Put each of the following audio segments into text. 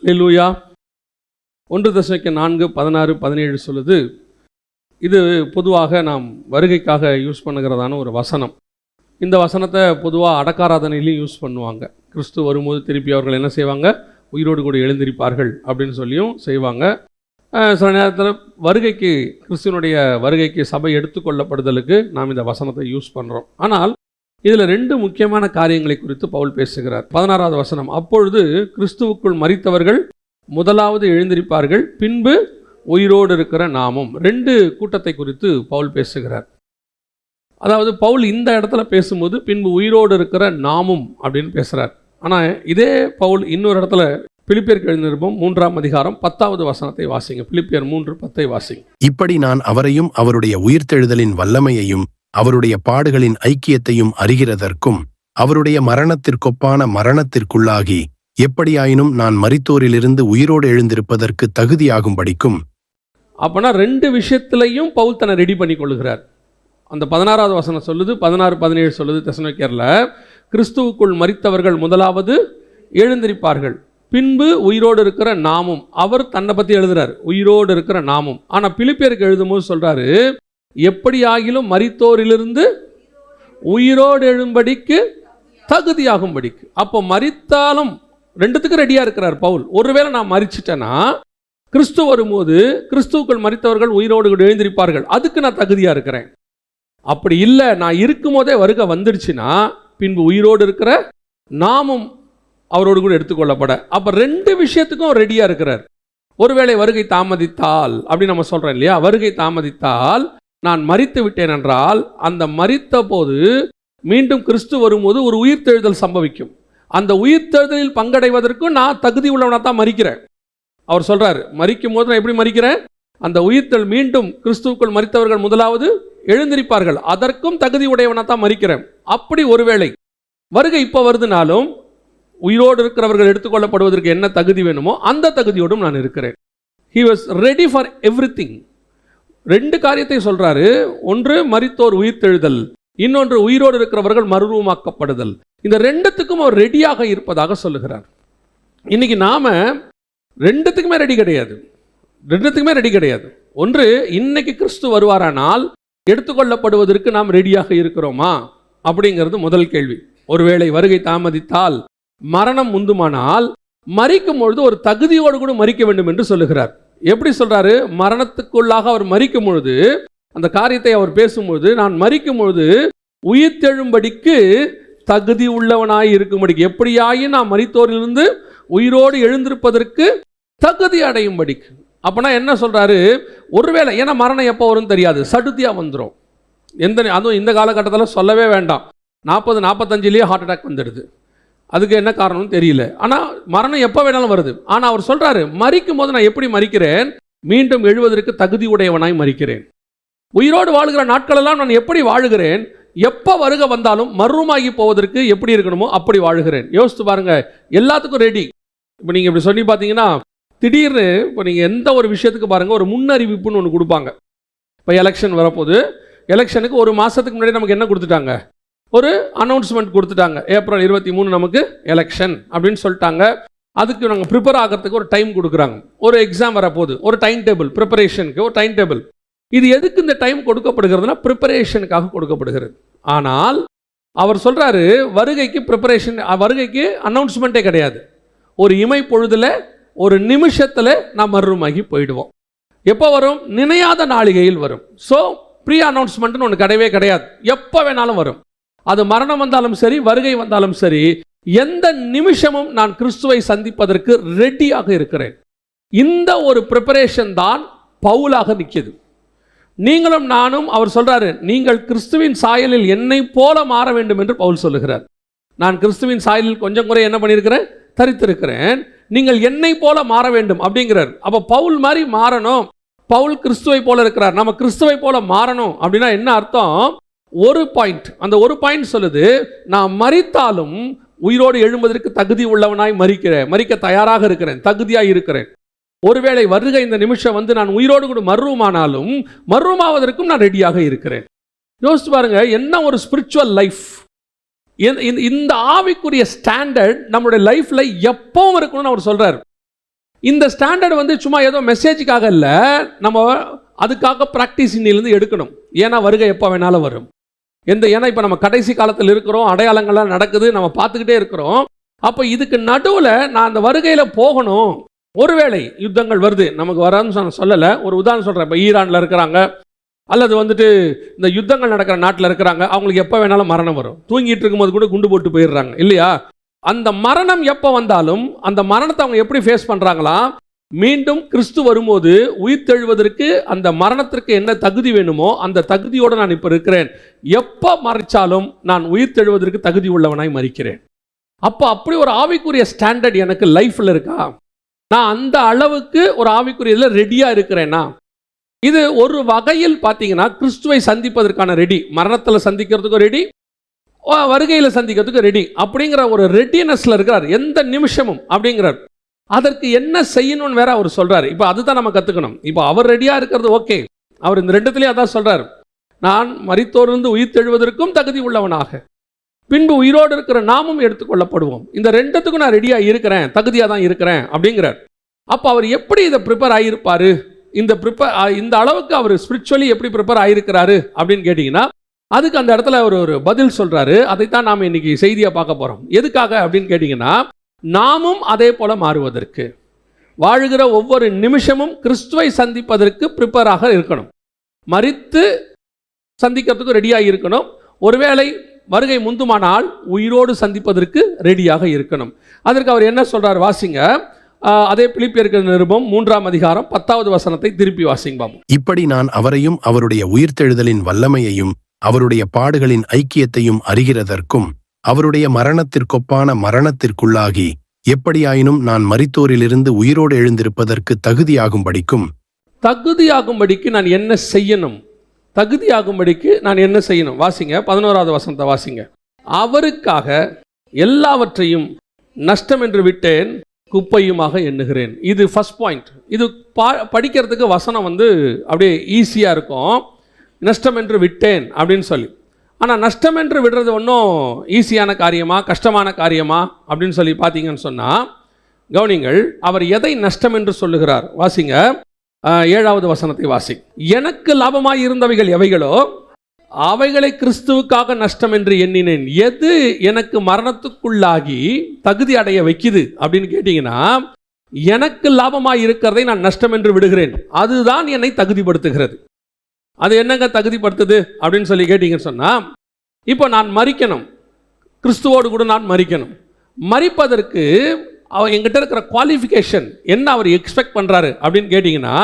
அல்லேலூயா. 1 தெசலோனிக்கேயர் 4:16-17 சொல்லுது. இது பொதுவாக நாம் வருகைக்காக யூஸ் பண்ணுகிறதான ஒரு வசனம். இந்த வசனத்தை பொதுவாக அடக்காராதனையிலையும் யூஸ் பண்ணுவாங்க. கிறிஸ்து வரும்போது திருப்பி அவர்கள் என்ன செய்வாங்க, உயிரோடு கூட எழுந்திருப்பார்கள் அப்படின்னு சொல்லியும் செய்வாங்க. சில நேரத்தில் வருகைக்கு, கிறிஸ்துவனுடைய வருகைக்கு சபை எடுத்துக்கொள்ளப்படுதலுக்கு நாம் இந்த வசனத்தை யூஸ் பண்ணுறோம். ஆனால் இதில் 2 முக்கியமான காரியங்களை குறித்து பவுல் பேசுகிறார். 16வது வசனம், அப்பொழுது கிறிஸ்துவுக்குள் மரித்தவர்கள் முதலாவது எழுந்திருப்பார்கள், பின்பு உயிரோடு இருக்கிற நாமும். 2 கூட்டத்தை குறித்து பவுல் பேசுகிறார். அதாவது பவுல் இந்த இடத்துல பேசும்போது பின்பு உயிரோடு இருக்கிற நாமும் அப்படின்னு பேசுகிறார். ஆனால் இதே பவுல் இன்னொரு இடத்துல பிலிப்பியருக்கு எழுதின நிருபம் 3ஆம் அதிகாரம் 10வது வசனத்தை வாசிங்க. பிலிப்பியர் 3:10 வாசிங்க. இப்படி நான் அவரையும் அவருடைய உயிர்த்தெழுதலின் வல்லமையையும் அவருடைய பாடுகளின் ஐக்கியத்தையும் அறிகிறதற்கும் அவருடைய மரணத்திற்கொப்பான மரணத்திற்குள்ளாகி எப்படியாயினும் நான் மரித்தோரிலிருந்து உயிரோடு எழுந்திருப்பதற்கு தகுதியாகும்படிக்கும். அப்போனா 2 விஷயத்திலையும் பவுல் தன்னை ரெடி பண்ணி கொள்ளுகிறார். அந்த 16வது வசனம் சொல்லுது, 16-17 சொல்லுது தெசலோனிக்கேயர்ல, கிறிஸ்துவுக்குள் மரித்தவர்கள் முதலாவது எழுந்திருப்பார்கள், பின்பு உயிரோடு இருக்கிற நாமும். அவர் தன்னை பற்றி எழுதுறார், உயிரோடு இருக்கிற நாமும். ஆனால் பிலிப்பியருக்கு எழுதும்போது சொல்கிறாரு, எப்படி ஆகிலும் மரித்தோரிலிருந்து உயிரோடு எழும்படிக்கு தகுதியாகும்படிக்கு. அப்போ மரித்தாலும் 2த்துக்கும் ரெடியாக இருக்கிறார் பவுல். ஒருவேளை நான் மரிச்சிட்டேன்னா கிறிஸ்து வரும்போது கிறிஸ்துவுக்குள் மரித்தவர்கள் உயிரோடு கூட எழுந்திருப்பார்கள், அதுக்கு நான் தகுதியாக இருக்கிறேன். அப்படி இல்லை, நான் இருக்கும் போதே வருகை வந்துடுச்சுன்னா பின்பு உயிரோடு இருக்கிற நாமும் அவரோடு கூட எடுத்துக்கொள்ளப்பட. அப்போ 2 விஷயத்துக்கும் ரெடியாக இருக்கிறார். ஒருவேளை வருகை தாமதித்தால், அப்படி நம்ம சொல்கிறோம் இல்லையா, வருகை தாமதித்தால் நான் மரித்து விட்டேன் என்றால், அந்த மரித்த போது மீண்டும் கிறிஸ்து வரும்போது ஒரு உயிர்த்தெழுதல் சம்பவிக்கும். அந்த உயிர்த்தெழுதலில் பங்கடைவதற்கும் நான் தகுதி உள்ளவனாக தான் மரிக்கிறேன். அவர் சொல்கிறார், மரிக்கும் போது நான் எப்படி மரிக்கிறேன், அந்த உயிர்த்தெழு மீண்டும் கிறிஸ்துவுக்குள் மரித்தவர்கள் முதலாவது எழுந்திருப்பார்கள், அதற்கும் தகுதி உடையவனாக தான் மரிக்கிறேன். அப்படி ஒருவேளை வருகை இப்போ வருதுனாலும் உயிரோடு இருக்கிறவர்கள் எடுத்துக்கொள்ளப்படுவதற்கு என்ன தகுதி வேணுமோ அந்த தகுதியோடும் நான் இருக்கிறேன். He was ready for everything. 2 காரியத்தை சொல்றாரு. ஒன்று மரித்தோர் உயிர்த்தெழுதல், இன்னொன்று உயிரோடு இருக்கிறவர்கள் மறுரூபமாக்கப்படுதல். இந்த 2த்துக்கும் அவர் ரெடியாக இருப்பதாக சொல்லுகிறார். இன்னைக்கு நாம 2த்துக்குமே ரெடி கிடையாது. 2த்துக்குமே ரெடி கிடையாது. ஒன்று, இன்னைக்கு கிறிஸ்து வருவாரானால் எடுத்துக்கொள்ளப்படுவதற்கு நாம் ரெடியாக இருக்கிறோமா அப்படிங்கிறது முதல் கேள்வி. ஒருவேளை வருகை தாமதித்தால், மரணம் முந்துமானால், மரிக்கும் பொழுது ஒரு தகுதியோடு கூட மரிக்க வேண்டும் என்று சொல்லுகிறார். எப்படி சொல்றாரு, மரணத்துக்குள்ளாக அவர் மரிக்கும் பொழுது, அந்த காரியத்தை அவர் பேசும்பொழுது, நான் மரிக்கும் பொழுது உயிர்த்தெழும்படிக்கு தகுதி உள்ளவனாய் இருக்கும்படிக்கு, எப்படியாயும் நான் மரித்தோரிலிருந்து உயிரோடு எழுந்திருப்பதற்கு தகுதி அடையும்படிக்கு. அப்போனா என்ன சொல்றாரு, ஒருவேளை, ஏன்னா மரணம் எப்போ வரும் தெரியாது, சடுதியாக வந்துடும். அதுவும் இந்த காலகட்டத்தில் சொல்லவே வேண்டாம். 40-45லேயே ஹார்ட் அட்டாக் வந்துடுது. அதுக்கு என்ன காரணம்னு தெரியல. ஆனால் மரணம் எப்போ வேணாலும் வருது. ஆனால் அவர் சொல்கிறாரு, மரிக்கும் போது நான் எப்படி மரிக்கிறேன், மீண்டும் எழுவதற்கு தகுதி உடையவனாய் மரிக்கிறேன். உயிரோடு வாழுகிற நாட்களெல்லாம் நான் எப்படி வாழுகிறேன், எப்போ வருகை வந்தாலும் மர்ரூமாகி போவதற்கு எப்படி இருக்கணுமோ அப்படி வாழுகிறேன். யோசித்து பாருங்க, எல்லாத்துக்கும் ரெடி. இப்போ நீங்கள் இப்படி சொல்லி பார்த்தீங்கன்னா, திடீர்னு இப்போ நீங்கள் எந்த ஒரு விஷயத்துக்கு பாருங்கள், ஒரு முன்னறிவிப்புன்னு ஒன்று கொடுப்பாங்க. இப்போ எலெக்ஷன் வரப்போது, எலெக்ஷனுக்கு ஒரு மாதத்துக்கு முன்னாடி நமக்கு என்ன கொடுத்துட்டாங்க, ஒரு அனௌன்ஸ்மெண்ட் கொடுத்துட்டாங்க. ஏப்ரல் 23 நமக்கு எலெக்ஷன் அப்படின்னு சொல்லிட்டாங்க. அதுக்கு நாங்கள் ப்ரிப்பேர் ஆகிறதுக்கு ஒரு டைம் கொடுக்குறாங்க. ஒரு எக்ஸாம் வரப்போகுது, ஒரு டைம் டேபிள், ப்ரிப்பரேஷனுக்கு ஒரு டைம் டேபிள். இது எதுக்கு இந்த டைம் கொடுக்கப்படுகிறதுனா ப்ரிப்பரேஷனுக்காக கொடுக்கப்படுகிறது. ஆனால் அவர் சொல்கிறாரு, வருகைக்கு ப்ரிப்பரேஷன், வருகைக்கு அனௌன்ஸ்மெண்ட்டே கிடையாது. ஒரு இமை பொழுதில், ஒரு நிமிஷத்தில் நாம் மர்ரூமாகி போயிடுவோம். எப்போ வரும், நினையாத நாளிகையில் வரும். ஸோ ப்ரீ அனௌன்ஸ்மெண்ட்னு ஒன்று கிடையவே கிடையாது, எப்போ வேணாலும் வரும். அது மரணம் வந்தாலும் சரி, வருகை வந்தாலும் சரி, எந்த நிமிஷமும் நான் கிறிஸ்துவை சந்திப்பதற்கு ரெடியாக இருக்கிறேன். இந்த ஒரு ப்ரிப்பரேஷன் தான் பவுலாக நிற்கிது. நீங்களும் நானும், அவர் சொல்றாரு, நீங்கள் கிறிஸ்துவின் சாயலில் என்னை போல மாற வேண்டும் என்று பவுல் சொல்லுகிறார். நான் கிறிஸ்துவின் சாயலில் கொஞ்சம் குறை என்ன பண்ணியிருக்கிறேன், தரித்திருக்கிறேன். நீங்கள் என்னை போல மாற வேண்டும் அப்படிங்கிறார். அப்போ பவுல் மாதிரி மாறணும். பவுல் கிறிஸ்துவை போல இருக்கிறார், நம்ம கிறிஸ்துவை போல மாறணும் அப்படின்னா என்ன அர்த்தம், ஒரு பாயிண்ட், அந்த ஒரு பாயிண்ட் சொல்லுது, நான் மரித்தாலும் உயிரோடு எழும்பதற்கு தகுதி உள்ளவனாய் மரிக்க தயாராக இருக்கிறேன், தகுதியாக இருக்கிறேன். ஒருவேளை வருகை இந்த நிமிஷம் வந்து நான் உயிரோடு கூட மர்ரூமானாலும் மர்ரூமாவதற்கும் நான் ரெடியாக இருக்கிறேன். யோசிச்சு பாருங்க, என்ன ஒரு ஸ்பிரிச்சுவல் லைஃப். இந்த ஆவிக்குரிய ஸ்டாண்டர்ட் நம்மளுடைய லைஃப்ல எப்பவும் இருக்கணும்னு அவர் சொல்றார். இந்த ஸ்டாண்டர்ட் வந்து சும்மா ஏதோ மெசேஜுக்காக இல்லை, நம்ம அதுக்காக ப்ராக்டிஸ் இன்னிலேருந்து எடுக்கணும். ஏன்னா வருகை எப்போ வேணாலும் வரும். ஏன்னா இப்போ நம்ம கடைசி காலத்தில் இருக்கிறோம், அடையாளங்கள்லாம் நடக்குது, நம்ம பார்த்துக்கிட்டே இருக்கிறோம். அப்போ இதுக்கு நடுவில் நான் அந்த வருகையில் போகணும். ஒருவேளை யுத்தங்கள் வருது, நமக்கு வரான்னு சொல்லலை, ஒரு உதாரணம் சொல்கிறேன். இப்போ ஈரானில் இருக்கிறாங்க, அல்லது வந்துட்டு இந்த யுத்தங்கள் நடக்கிற நாட்டில் இருக்கிறாங்க, அவங்களுக்கு எப்போ வேணாலும் மரணம் வரும். தூங்கிட்டு இருக்கும்போது கூட குண்டு போட்டு போயிடுறாங்க இல்லையா? அந்த மரணம் எப்போ வந்தாலும் அந்த மரணத்தை அவங்க எப்படி ஃபேஸ் பண்ணுறாங்களா? மீண்டும் கிறிஸ்து வரும்போது உயிர்த்தெழுவதற்கு அந்த மரணத்திற்கு என்ன தகுதி வேணுமோ அந்த தகுதியோடு நான் இப்போ இருக்கிறேன். எப்போ மறிச்சாலும் நான் உயிர்த்தெழுவதற்கு தகுதி உள்ளவனாய் மறிக்கிறேன். அப்போ அப்படி ஒரு ஆவிக்குரிய ஸ்டாண்டர்ட் எனக்கு லைஃப்பில் இருக்கா? நான் அந்த அளவுக்கு ஒரு ஆவிக்குரியதில் ரெடியாக இருக்கிறேன்னா? இது ஒரு வகையில் பார்த்தீங்கன்னா கிறிஸ்துவை சந்திப்பதற்கான ரெடி, மரணத்தில் சந்திக்கிறதுக்கும் ரெடி, வருகையில் சந்திக்கிறதுக்கு ரெடி அப்படிங்கிற ஒரு ரெடினஸ்ல இருக்கிறார் எந்த நிமிஷமும் அப்படிங்கிறார். அதற்கு என்ன செய்யணும்னு வேற அவர் சொல்றாரு. இப்போ அதுதான் நம்ம கத்துக்கணும். இப்போ அவர் ரெடியா இருக்கிறது ஓகே, அவர் இந்த ரெண்டுத்திலேயே அதான் சொல்றார், நான் மரித்தோரிலிருந்து உயிர்த்தெழுவதற்கும் தகுதி உள்ளவனாக பின்பு உயிரோடு இருக்கிற நாமும் எடுத்துக்கொள்ளப்படுவோம். இந்த ரெண்டுத்துக்கும் நான் ரெடியா இருக்கிறேன், தகுதியா தான் இருக்கிறேன் அப்படிங்கிறார். அப்போ அவர் எப்படி இதை ப்ரிப்பேர் ஆகியிருப்பாரு? இந்த அளவுக்கு அவர் ஸ்பிரிச்சுவலி எப்படி ப்ரிப்பேர் ஆகியிருக்கிறாரு அப்படின்னு கேட்டிங்கன்னா, அதுக்கு அந்த இடத்துல ஒரு பதில் சொல்றாரு. அதைத்தான் நாம் இன்னைக்கு செய்தியை பார்க்க போறோம். எதுக்காக அப்படின்னு கேட்டிங்கன்னா, நாமும் அதே போல மாறுவதற்கு, வாழுகிற ஒவ்வொரு நிமிஷமும் கிறிஸ்துவை சந்திப்பதற்கு ப்ரிப்பேராக இருக்கணும். மரித்து சந்திக்கிறதுக்கு ரெடியாக இருக்கணும். ஒருவேளை வருகை முந்துமானால் உயிரோடு சந்திப்பதற்கு ரெடியாக இருக்கணும். அதற்கு அவர் என்ன சொல்றார் வாசிங்க. அதே பிலிப்பியருக்கு நிருபம் 3ஆம் அதிகாரம் 10வது வசனத்தை திருப்பி வாசிங்க. இப்படி நான் அவரையும் அவருடைய உயிர்த்தெழுதலின் வல்லமையையும் அவருடைய பாடுகளின் ஐக்கியத்தையும் அறிகிறதற்கும் அவருடைய மரணத்திற்கொப்பான மரணத்திற்குள்ளாகி எப்படியாயினும் நான் மரித்தோரிலிருந்து உயிரோடு எழுந்திருப்பதற்கு தகுதியாகும்படிக்கு நான் என்ன செய்யணும்? தகுதியாகும்படிக்கு நான் என்ன செய்யணும்? வாசிங்க 11வது வசனத்தை வாசிங்க. அவருக்காக எல்லாவற்றையும் நஷ்டம் என்று விட்டேன், குப்பையுமாக எண்ணுகிறேன். இது ஃபர்ஸ்ட் பாயிண்ட். இது படிக்கிறதுக்கு வசனம் வந்து அப்படியே ஈஸியாக இருக்கும், நஷ்டம் என்று விட்டேன் அப்படின்னு சொல்லி. ஆனால் நஷ்டம் என்று விடுறது ஒன்றும் ஈஸியான காரியமா கஷ்டமான காரியமா அப்படின்னு சொல்லி பார்த்தீங்கன்னு சொன்னால், கவனிங்கள், அவர் எதை நஷ்டம் என்று சொல்லுகிறார்? வாசிங்க 7வது வசனத்தை வாசி. எனக்கு லாபமாய் இருந்தவைகள் எவைகளோ அவைகளை கிறிஸ்துவுக்காக நஷ்டம் என்று எண்ணினேன். எது எனக்கு மரணத்துக்குள்ளாகி தகுதி அடைய வைக்குது அப்படின்னு கேட்டிங்கன்னா, எனக்கு லாபமாய் இருக்கிறதை நான் நஷ்டம் என்று விடுகிறேன். அதுதான் என்னை தகுதிப்படுத்துகிறது. அது என்னங்க தகுதிப்படுத்துது அப்படின்னு சொல்லி கேட்டீங்கன்னு சொன்னால், இப்போ நான் மரிக்கணும், கிறிஸ்துவோடு கூட நான் மரிக்கணும். மரிப்பதற்கு எங்கிட்ட இருக்கிற குவாலிஃபிகேஷன் என்ன அவர் எக்ஸ்பெக்ட் பண்ணுறாரு அப்படின்னு கேட்டிங்கன்னா,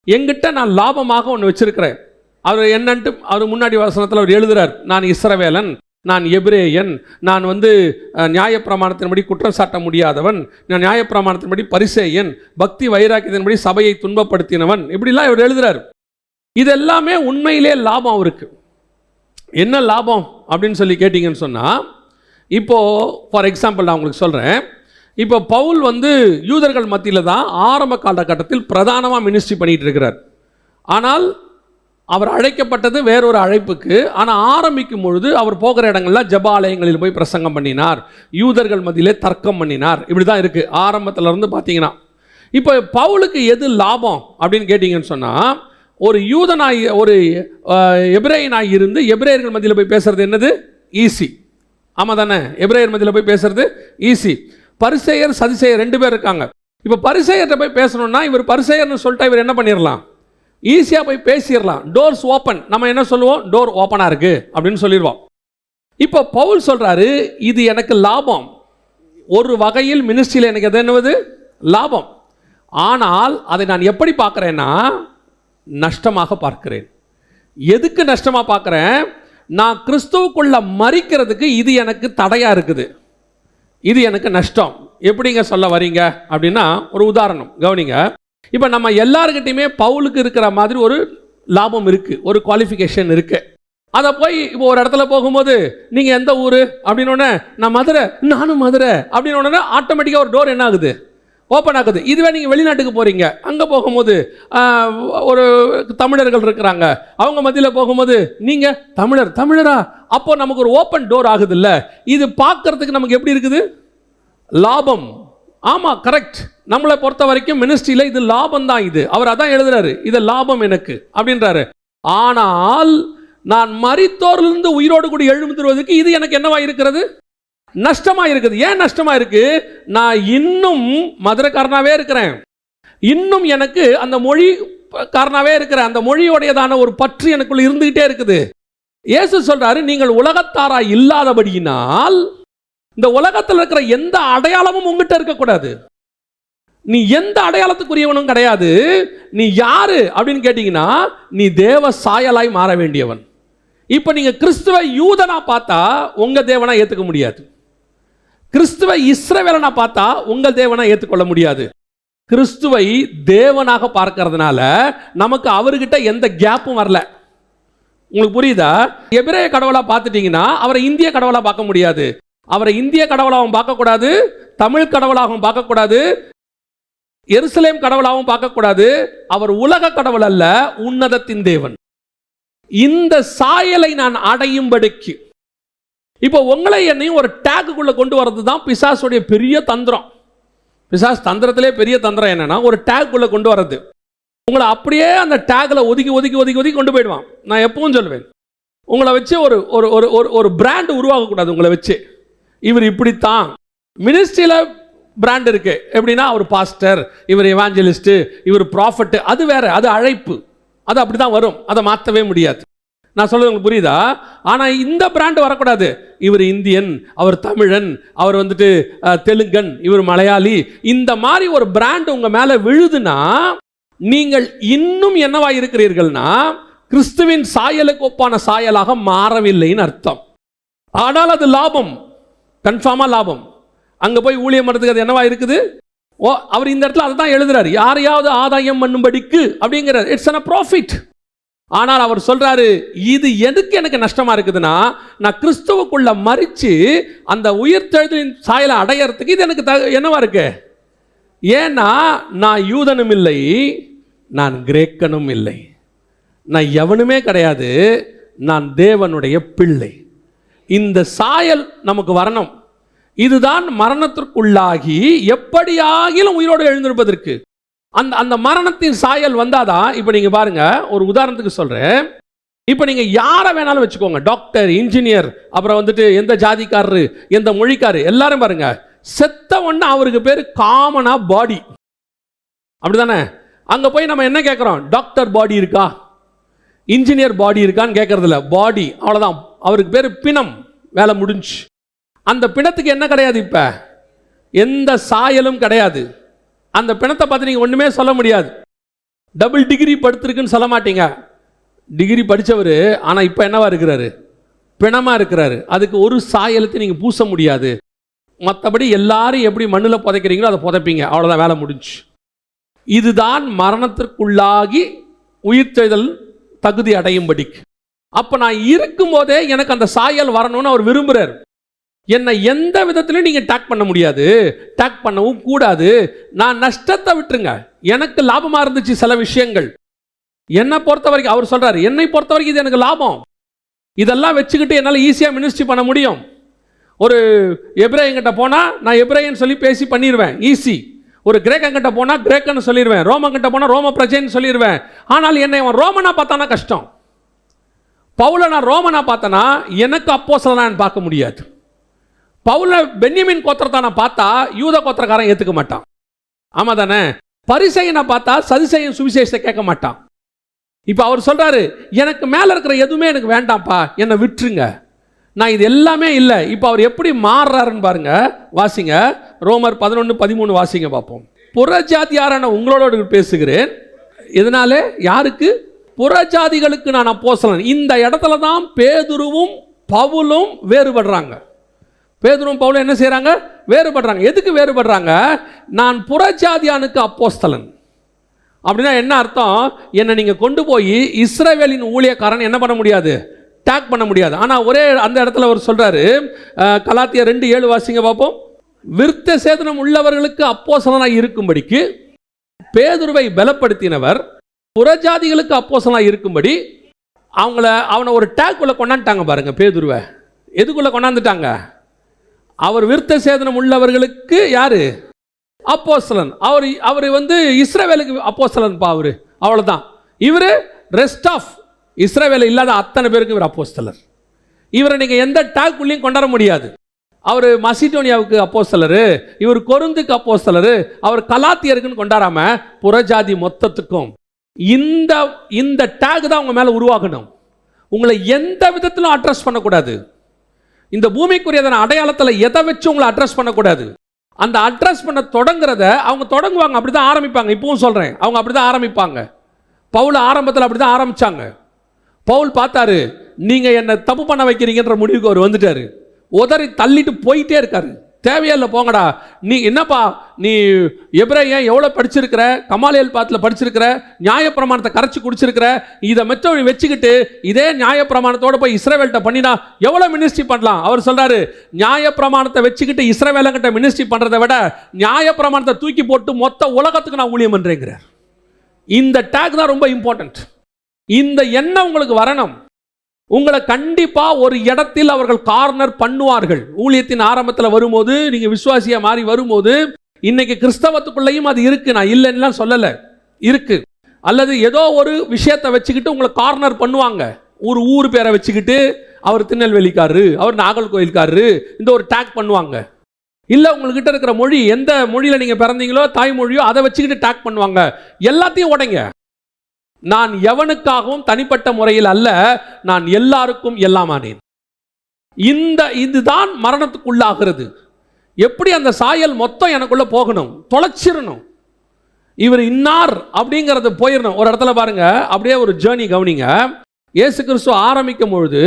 எங்கிட்ட நான் லாபமாக ஒன்று வச்சிருக்கிறேன். அவர் என்னன்ட்டு அவர் முன்னாடி வசனத்தில் அவர் எழுதுறார், நான் இஸ்ரவேலன், நான் எபிரேயன், நான் வந்து நியாயப்பிரமாணத்தின்படி குற்றம் சாட்ட முடியாதவன், நான் நியாயப்பிரமாணத்தின்படி பரிசேயன், பக்தி வைராக்கியத்தின்படி சபையை துன்பப்படுத்தினவன், இப்படிலாம் இவர் எழுதுறார். இதெல்லாமே உண்மையிலே லாபம் அவருக்கு. என்ன லாபம் அப்படின்னு சொல்லி கேட்டிங்கன்னு சொன்னால், இப்போது ஃபார் எக்ஸாம்பிள் நான் உங்களுக்கு சொல்கிறேன். இப்போ பவுல் வந்து யூதர்கள் மத்தியில் தான் ஆரம்ப காலகட்டத்தில் பிரதானமாக மினிஸ்ட்ரி பண்ணிகிட்டு இருக்கிறார். ஆனால் அவர் அழைக்கப்பட்டது வேறொரு அழைப்புக்கு. ஆனால் ஆரம்பிக்கும் பொழுது அவர் போகிற இடங்கள்லாம் ஜெபாலயங்களில் போய் பிரசங்கம் பண்ணினார், யூதர்கள் மத்தியிலே தர்க்கம் பண்ணினார். இப்படி தான் இருக்குது ஆரம்பத்தில் இருந்து பார்த்தீங்கன்னா. இப்போ பவுலுக்கு எது லாபம் அப்படின்னு கேட்டிங்கன்னு சொன்னால், ஒரு யூதனாய் ஒரு எபிரேயனாய் இருந்து எபிரேயர்கள் மத்தியில் போய் பேசுறது என்னது ஈஸி, ஆமாம் தானே? எபிரேயர் மத்தியில் போய் பேசுறது ஈஸி. பரிசேயர் சதிசேயர் 2 பேர் இருக்காங்க. இப்போ பரிசேயர்கிட்ட போய் பேசணும்னா இவர் பரிசேயர்னு சொல்லிட்டா இவர் என்ன பண்ணிடலாம்? ஈஸியாக போய் பேசிடலாம். Doors open. நம்ம என்ன சொல்லுவோம்? டோர் ஓப்பனாக இருக்கு அப்படின்னு சொல்லிடுவோம். இப்போ பவுல் சொல்றாரு, இது எனக்கு லாபம். ஒரு வகையில் மினிஸ்ட்ரியில் எனக்கு எது என்னவது லாபம். ஆனால் அதை நான் எப்படி பார்க்குறேன்னா நஷ்டமாக பார்க்கிறேன். எதுக்கு நஷ்டமாக பார்க்குறேன்? நான் கிறிஸ்துவுக்குள்ள மரிக்கிறதுக்கு இது எனக்கு தடையாக இருக்குது, இது எனக்கு நஷ்டம். எப்படிங்க சொல்ல வரீங்க அப்படின்னா, ஒரு உதாரணம் கவனிங்க. இப்போ நம்ம எல்லாருக்கிட்டையுமே பவுலுக்கு இருக்கிற மாதிரி ஒரு லாபம் இருக்குது, ஒரு குவாலிஃபிகேஷன் இருக்குது. அதை போய் இப்போ ஒரு இடத்துல போகும்போது நீங்கள் எந்த ஊர் அப்படின்னோடனே நான் மதுரை, நானும் மதுரை அப்படின்னோடனே ஆட்டோமேட்டிக்காக ஒரு டோர் என்ன ஆகுது? ஓப்பன் ஆகுது. இதுவே நீங்கள் வெளிநாட்டுக்கு போகிறீங்க, அங்கே போகும்போது ஒரு தமிழர்கள் இருக்கிறாங்க, அவங்க மத்தியில் போகும்போது நீங்கள் தமிழரா, அப்போ நமக்கு ஒரு ஓப்பன் டோர் ஆகுது இல்லை? இது பார்க்கறதுக்கு நமக்கு எப்படி இருக்குது? லாபம். ஆமாம், கரெக்ட். நம்மளை பொறுத்த வரைக்கும் மினிஸ்ட்ரியில இது லாபம் தான். இது அவர் அதான் எழுதுறாரு, இது லாபம் எனக்கு அப்படின்றாரு. ஆனால் நான் மரித்தோரிலிருந்து உயிரோடு கூட எழுந்துருவதற்கு இது எனக்கு என்னவா இருக்கிறது? நஷ்டமா இருக்குது. ஏன் நஷ்டமா இருக்கு? நான் இன்னும் மதுரைக்காரனாவே இருக்கிறேன், இன்னும் எனக்கு அந்த மொழி காரணாவே இருக்கிறேன், அந்த மொழியோடையதான ஒரு பற்று எனக்குள்ள இருந்துகிட்டே இருக்குது. இயேசு சொல்றாரு, நீங்கள் உலகத்தாரா இல்லாதபடியினால் இந்த உலகத்தில் இருக்கிற எந்த அடையாளமும் உங்ககிட்ட இருக்கக்கூடாது. நீ எந்த அடையாளத்துக்குரியவனும் கிடையாது. நீ யாரு அப்படின்னு கேட்டீங்கன்னா, நீ தேவ சாயலாய் மாற வேண்டியவன். இப்ப நீங்க கிறிஸ்துவை யூதனா பார்த்தா உங்க தேவனா ஏத்துக்க முடியாது. கிறிஸ்துவை இஸ்ரவேலனா பார்த்தா உங்கள் தேவனா ஏற்றுக்கொள்ள முடியாது. கிறிஸ்துவை தேவனாக பார்க்கறதுனால நமக்கு அவர்கிட்ட எந்த கேப்பும் வரல. உங்களுக்கு புரியுதா? எபிரேய கடவுளா பார்த்துட்டீங்கன்னா அவரை இந்திய கடவுளா பார்க்க முடியாது. அவரை இந்திய கடவுளாகவும் பார்க்கக்கூடாது, தமிழ் கடவுளாகவும் பார்க்கக்கூடாது, எருசலேம் கடவுளாகவும் பார்க்கக்கூடாது. அவர் உலக கடவுள் அல்ல, உன்னதத்தின் தேவன். இந்த சாயலை நான் அடையும்படிக்கு இப்போ உங்களை என்னையும் ஒரு டேக்குக்குள்ள கொண்டு வரது தான் பிசாசுடைய பெரிய தந்திரம். பிசாசு தந்திரத்திலே பெரிய தந்திரம் என்னன்னா, ஒரு டேக்குள்ள கொண்டு வர்றது. உங்களை அப்படியே அந்த டேக்ல ஒதுக்கி ஒதுக்கி ஒதுக்கி ஒதுக்கி கொண்டு போயிடுவான். நான் எப்பவும் சொல்லுவேன், உங்களை வச்சு ஒரு ஒரு ஒரு பிராண்ட் உருவாக்கக்கூடாது. உங்களை வச்சு இவர் இப்படித்தான். மினிஸ்ட்ரியில பிராண்ட் இருக்கு. எப்படின்னா, அவர் பாஸ்டர், இவர் எவாஞ்சலிஸ்ட், இவர் ப்ராஃபட், அது வேற, அது அழைப்பு, அது அப்படிதான் வரும், அதை மாற்றவே முடியாது. நான் சொல்றது உங்களுக்கு புரியுதா? ஆனா இந்த பிராண்ட் வரக்கூடாது. இவர் இந்தியன், அவர் தமிழன், அவர் வந்துட்டு தெலுங்கன், இவர் மலையாளி, இந்த மாதிரி ஒரு பிராண்ட் உங்க மேல விழுதுன்னா நீங்கள் இன்னும் என்னவா இருக்கிறீர்கள்னா கிறிஸ்துவின் சாயலுக்கு ஒப்பான சாயலாக மாறவில்லைன்னு அர்த்தம். ஆனால் அது லாபம், கன்ஃபார்மா லாபம். அங்க போய் ஊழியம் பண்றதுக்கு அது என்னவா இருக்குது? ஓ, அவர் இந்த இடத்துல அதை தான் எழுதுறாரு, யாரையாவது ஆதாயம் பண்ணும்படிக்கு அப்படிங்கிறார். It's a profit. ஆனால் அவர் சொல்றாரு, இது எதுக்கு எனக்கு நஷ்டமா இருக்குதுன்னா, நான் கிறிஸ்துவுக்குள்ள மரிச்சு அந்த உயிர்த்தெழுதலின் சாயலை அடையறதுக்கு இது எனக்கு என்னவா இருக்கு? ஏன்னா நான் யூதனும் இல்லை, நான் கிரேக்கனும் இல்லை, நான் எவனுமே கிடையாது, நான் தேவனுடைய பிள்ளை. இந்த சாயல் நமக்கு வரணும். இதுதான் மரணத்திற்குள்ளாகி எப்படியாகிலும் உயிரோடு எழுந்திருப்பதற்கு அந்த அந்த மரணத்தின் சாயல் வந்தாதான். இப்போ நீங்க பாருங்க, ஒரு உதாரணத்துக்கு சொல்றேன். இப்போ நீங்க யாரை வேணாலும் வச்சுக்கோங்க, டாக்டர், இன்ஜினியர், அப்புறம் வந்துட்டு எந்த ஜாதிக்காரரு, எந்த மொழிக்காரரு, எல்லாரும் பாருங்க, செத்த ஒண்ணு அவருக்கு பேரு காமனா பாடி, அப்படிதானே? அங்க போய் நம்ம என்ன கேட்கிறோம்? டாக்டர் பாடி இருக்கா, இன்ஜினியர் பாடி இருக்கான்னு கேட்கறது இல்ல, பாடி, அவ்வளவுதான். அவருக்கு பேரு பிணம், வேலை முடிஞ்சு. அந்த பிணத்துக்கு என்ன கிடையாது? இப்ப எந்த சாயலும் கிடையாது. அந்த பிணத்தை பார்த்து நீங்க ஒண்ணுமே சொல்ல முடியாது. டபுள் டிகிரி படுத்திருக்குன்னு சொல்ல மாட்டீங்க. டிகிரி படிச்சவர், ஆனா இப்ப என்னவா இருக்கிறாரு? பிணமா இருக்கிறாரு. அதுக்கு ஒரு சாயலத்தை நீங்க பூச முடியாது. மற்றபடி எல்லாரும் எப்படி மண்ணில் புதைக்கிறீங்களோ அதை புதைப்பீங்க, அவ்வளோதான், வேலை முடிஞ்சு. இதுதான் மரணத்திற்குள்ளாகி உயிர்த்தெழுதல் தகுதி அடையும்படிக்கு. அப்போ நான் இருக்கும்போதே எனக்கு அந்த சாயல் வரணும்னு அவர் விரும்புகிறார். என்னை எந்த விதத்திலையும் நீங்கள் டேக் பண்ண முடியாது, டேக் பண்ணவும் கூடாது. நான் நஷ்டத்தை விட்டுருங்க, எனக்கு லாபமாக இருந்துச்சு சில விஷயங்கள். என்னை பொறுத்த வரைக்கும் அவர் சொல்கிறார், என்னை பொறுத்த வரைக்கும் இது எனக்கு லாபம். இதெல்லாம் வச்சுக்கிட்டு என்னால் ஈஸியாக மினிஸ்ட்ரி பண்ண முடியும். ஒரு எபிரேயங்கிட்ட போனால் நான் எபிரேயன் சொல்லி பேசி பண்ணிடுவேன், ஈஸி. ஒரு கிரேக்கங்கிட்ட போனால் கிரேக்கன்னு சொல்லிடுவேன், ரோமங்கிட்ட போனால் ரோம பிரஜைன்னு சொல்லிடுவேன். ஆனால் என்னை அவன் ரோமனா பார்த்தானா கஷ்டம். பவுலை நான் ரோமனா பார்த்தனா எனக்கு அப்போஸ்தலனான்னு பார்க்க முடியாது. பவுல பென்யமின் கோத்திரத்தான பார்த்தா யூத கோத்திரக்காரன் ஏற்றுக்க மாட்டான், ஆமா தானே? பரிசேயனை பார்த்தா சதுசேயன் சுவிசேஷத்தை கேட்க மாட்டான். இப்போ அவர் சொல்றாரு, எனக்கு மேலே இருக்கிற எதுவுமே எனக்கு வேண்டாம்ப்பா, என்னை விட்டுருங்க, நான் இது எல்லாமே இல்லை. இப்போ அவர் எப்படி மாறுறாருன்னு பாருங்க, வாசிங்க. ரோமர் 11:13 வாசிங்க பார்ப்போம். புறஜாதியாரான உங்களோட பேசுகிறேன். இதனாலே யாருக்கு? புறஜாதிகளுக்கு நான் அப்போஸ்தலன். இந்த இடத்துல தான் பேதுருவும் பவுலும் வேறுபடுறாங்க. பேதுருவும் பவுலும் என்ன செய்யறாங்க? வேறுபடுறாங்க. எதுக்கு வேறுபடுறாங்க? நான் புறஜாதியானுக்கு அப்போஸ்தலன் அப்படின்னா என்ன அர்த்தம்? என்னை நீங்க கொண்டு போய் இஸ்ரவேலின் ஊழியக்காரன் என்ன பண்ண முடியாது? டேக் பண்ண முடியாது. ஆனால் ஒரே அந்த இடத்துல அவர் சொல்றாரு, கலாத்தியர் 2:7 வாசிங்க பார்ப்போம். விருத்த சேதனம் உள்ளவர்களுக்கு அப்போஸ்தலனாய் இருக்கும்படிக்கு பேதுருவை பலப்படுத்தினவர் புறஜாதிகளுக்கு அப்போஸ்தலனாய் இருக்கும்படி அவனை ஒரு டேக்குள்ள கொண்டாந்துட்டாங்க பாருங்க. பேதுருவை எதுக்குள்ள கொண்டாந்துட்டாங்க? அவர் விருத்த சேதனம் உள்ளவர்களுக்கு யாரு? அப்போஸ்தலன். அவர் இஸ்ரவேலுக்கு அப்போஸ்தலன் அவரு, அவ்வளவுதான். இவர் ரெஸ்ட் ஆஃப் இஸ்ரவேல இல்லாத அத்தனை பேருக்கு இவர் அப்போஸ்தலர். இவரை நீங்க எந்த டாக்குள்ளேயும் கொண்டாட முடியாது. அவர் மசிடோனியாவுக்கு அப்போஸ்தலரு, இவர் கொரிந்துக்கு அப்போஸ்தலரு, அவர் கலாத்தியருக்குன்னு கொண்டாடாம புறஜாதி மொத்தத்துக்கும் இந்த டாக் தான் உங்க மேல உருவாகணும். உங்களை எந்த விதத்திலும் அட்ரஸ் பண்ணக்கூடாது. இந்த பூமிக்குரியதான அடையாளத்தில் எதை வச்சு உங்களை அட்ரஸ் பண்ணக்கூடாது. அந்த அட்ரஸ் பண்ண தொடங்குறத அவங்க தொடங்குவாங்க, அப்படிதான் ஆரம்பிப்பாங்க. இப்பவும் சொல்றேன், அவங்க அப்படிதான் ஆரம்பிப்பாங்க. பவுல் ஆரம்பத்தில் அப்படிதான் ஆரம்பிச்சாங்க. பவுல் பார்த்தாரு, நீங்க என்ன தப்பு பண்ண வைக்கிறீங்கன்ற முடிவுக்கு அவர் வந்துட்டாரு. உதறி தள்ளிட்டு போயிட்டே இருக்காரு. தேவையே இல்லை, போங்கடா. நீ என்னப்பா, நீ எபிரேயன் எவ்வளோ படிச்சிருக்கிற, கமாலியல் பாத்தில் படிச்சிருக்கிற, நியாயப்பிரமாணத்தை கரைச்சி குடிச்சிருக்கிற, இதை மெத்தொழி வச்சுக்கிட்டு இதே நியாயப்பிரமாணத்தோடு போய் இஸ்ரவேல்கிட்ட பண்ணினா எவ்வளோ மினிஸ்ட்ரி பண்ணலாம். அவர் சொல்றாரு, நியாயப்பிரமாணத்தை வச்சுக்கிட்டு இஸ்ரவேலங்கிட்ட மினிஸ்ட்ரி பண்ணுறதை விட நியாயப்பிரமாணத்தை தூக்கி போட்டு மொத்த உலகத்துக்கு நான் ஊழியம் பண்ணுறேங்கிறார். இந்த டேக் தான் ரொம்ப இம்பார்ட்டன்ட். இந்த எண்ணம் உங்களுக்கு வரணும். உங்களை கண்டிப்பா ஒரு இடத்தில் அவர்கள் கார்னர் பண்ணுவார்கள். ஊழியத்தின் ஆரம்பத்தில் வரும்போது, நீங்க விசுவாசியா மாறி வரும்போது, இன்னைக்கு கிறிஸ்தவத்துக்குள்ளேயும் அது இருக்கு, நான் இல்லைன்னு சொல்லல, இருக்கு. அல்லது ஏதோ ஒரு விஷயத்தை வச்சுக்கிட்டு உங்களை கார்னர் பண்ணுவாங்க. ஒரு ஊர் பேரை வச்சுக்கிட்டு, அவர் திருநெல்வேலிக்காரரு, அவர் நாகர்கோயில்காரரு, இந்த ஒரு டேக் பண்ணுவாங்க. இல்ல உங்ககிட்ட இருக்கிற மொழி, எந்த மொழியில நீங்க பிறந்தீங்களோ தாய்மொழியோ அதை வச்சுக்கிட்டு டேக் பண்ணுவாங்க. எல்லாத்தையும் உடைங்க. நான் எவனுக்காகவும் தனிப்பட்ட முறையில் அல்ல, நான் எல்லாருக்கும் எல்லாமானேன். இதுதான் மரணத்துக்குள்ளாகிறது. எப்படி அந்த சாயல் மொத்தம் எனக்குள்ள போகணும், தொலைச்சிடணும். இவர் இன்னார் அப்படிங்கிறது போயிடணும். ஒரு இடத்துல பாருங்க, அப்படியே ஒரு ஜேர்னி கவனிங்க. இயேசு கிறிஸ்து ஆரம்பிக்கும் பொழுது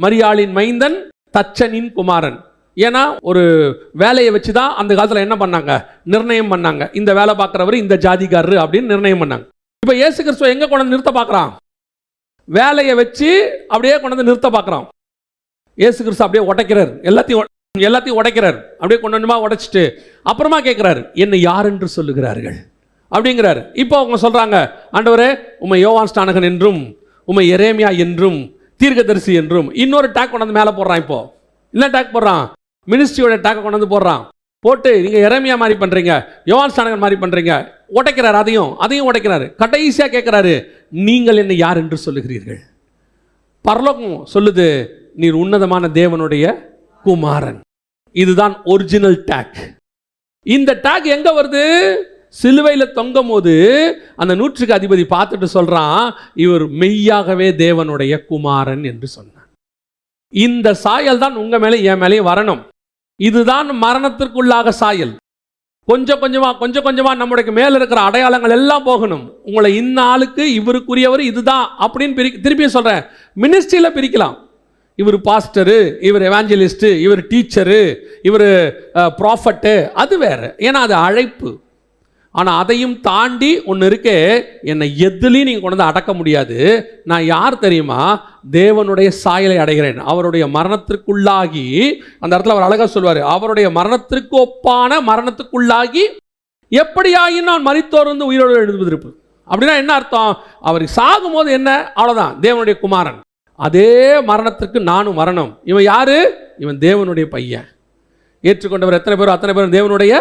மரியாளின் மைந்தன், தச்சனின் குமாரன். ஏன்னா ஒரு வேலையை வச்சுதான் அந்த காலத்தில் என்ன பண்ணாங்க, நிர்ணயம் பண்ணாங்க. இந்த வேலை பார்க்குறவர் இந்த ஜாதிகாரரு அப்படின்னு நிர்ணயம் பண்ணாங்க. இப்போ இயேசு கிறிஸ்துவ எங்க கொண்டு நிறுத்த பார்க்குறான், வேலையை வச்சு அப்படியே கொண்டு நிறுத்த பார்க்குறான். இயேசு கிறிஸ்து அப்படியே உடைக்கிறார், எல்லாத்தையும் உடைக்கிறார். அப்படியே கொஞ்சமா உடைச்சிட்டு அப்புறமா கேட்கிறாரு, என்னை யார் என்று சொல்லுகிறார்கள் அப்படிங்கிறாரு. இப்போ அவங்க சொல்றாங்க, ஆண்டவரே உம்மை யோவான் ஸ்நானகன் என்றும், உம்மை எரேமியா என்றும், தீர்க்கதரிசி என்றும். இன்னொரு டேக் கொண்டு மேலே போடுறான். இப்போ என்ன டேக் போடுறான், மினிஸ்ட்ரியோட டேக்கை கொண்டு போடுறான். போட்டு நீங்க எரேமியா மாதிரி பண்றீங்க, யோவான் ஸ்நானகன் மாதிரி பண்றீங்க, உடைக்கிறார். அதையும் உடைக்கிறாரு. கடைசியா கேட்கிறாரு, நீங்கள் என்னை யார் என்று சொல்லுகிறீர்கள்? பரலோகம் சொல்லுது, நீர் உன்னதமான தேவனுடைய குமாரன். இதுதான் ஒரிஜினல் டேக். இந்த டேக் எங்க வருது, சிலுவையில் தொங்கும் போது அந்த நூற்றுக்கு அதிபதி பார்த்துட்டு சொல்றான், இவர் மெய்யாகவே தேவனுடைய குமாரன் என்று சொன்னான். இந்த சாயல் தான் உங்க மேலே என் மேலே வரணும். இதுதான் மரணத்திற்குள்ளாக சாயல். கொஞ்சம் கொஞ்சமா நம்முடைய மேல இருக்கிற அடையாளங்கள் எல்லாம் போகணும். உங்களை இந்த ஆளுக்கு இவருக்குரியவர் இதுதான் அப்படின்னு திருப்பியும் சொல்றேன், மினிஸ்ட்ரியில பிரிக்கலாம். இவர் பாஸ்டரு, இவர் எவாஞ்சலிஸ்ட், இவர் டீச்சரு, இவர் ப்ராஃபட்டு, அது வேற. ஏன்னா அது அழைப்பு. ஆனால் அதையும் தாண்டி ஒன்று இருக்கே, என்னை எதுலையும் நீங்கள் கொண்டு வந்து அடக்க முடியாது. நான் யார் தெரியுமா, தேவனுடைய சாயலை அடைகிறேன். அவருடைய மரணத்திற்குள்ளாகி, அந்த இடத்துல அவர் அழகாக சொல்வார், அவருடைய மரணத்திற்கு ஒப்பான மரணத்துக்குள்ளாகி எப்படியாயும் நான் மரித்தோர் வந்து உயிரோடு எழுதுவதற்கு. அப்படின்னா என்ன அர்த்தம், அவர் சாகும் போது என்ன, அவ்வளோதான், தேவனுடைய குமாரன். அதே மரணத்திற்கு நானும் வரணும். இவன் யாரு, இவன் தேவனுடைய பையன். ஏற்றுக்கொண்டவர் எத்தனை பேர், அத்தனை பேரும் தேவனுடைய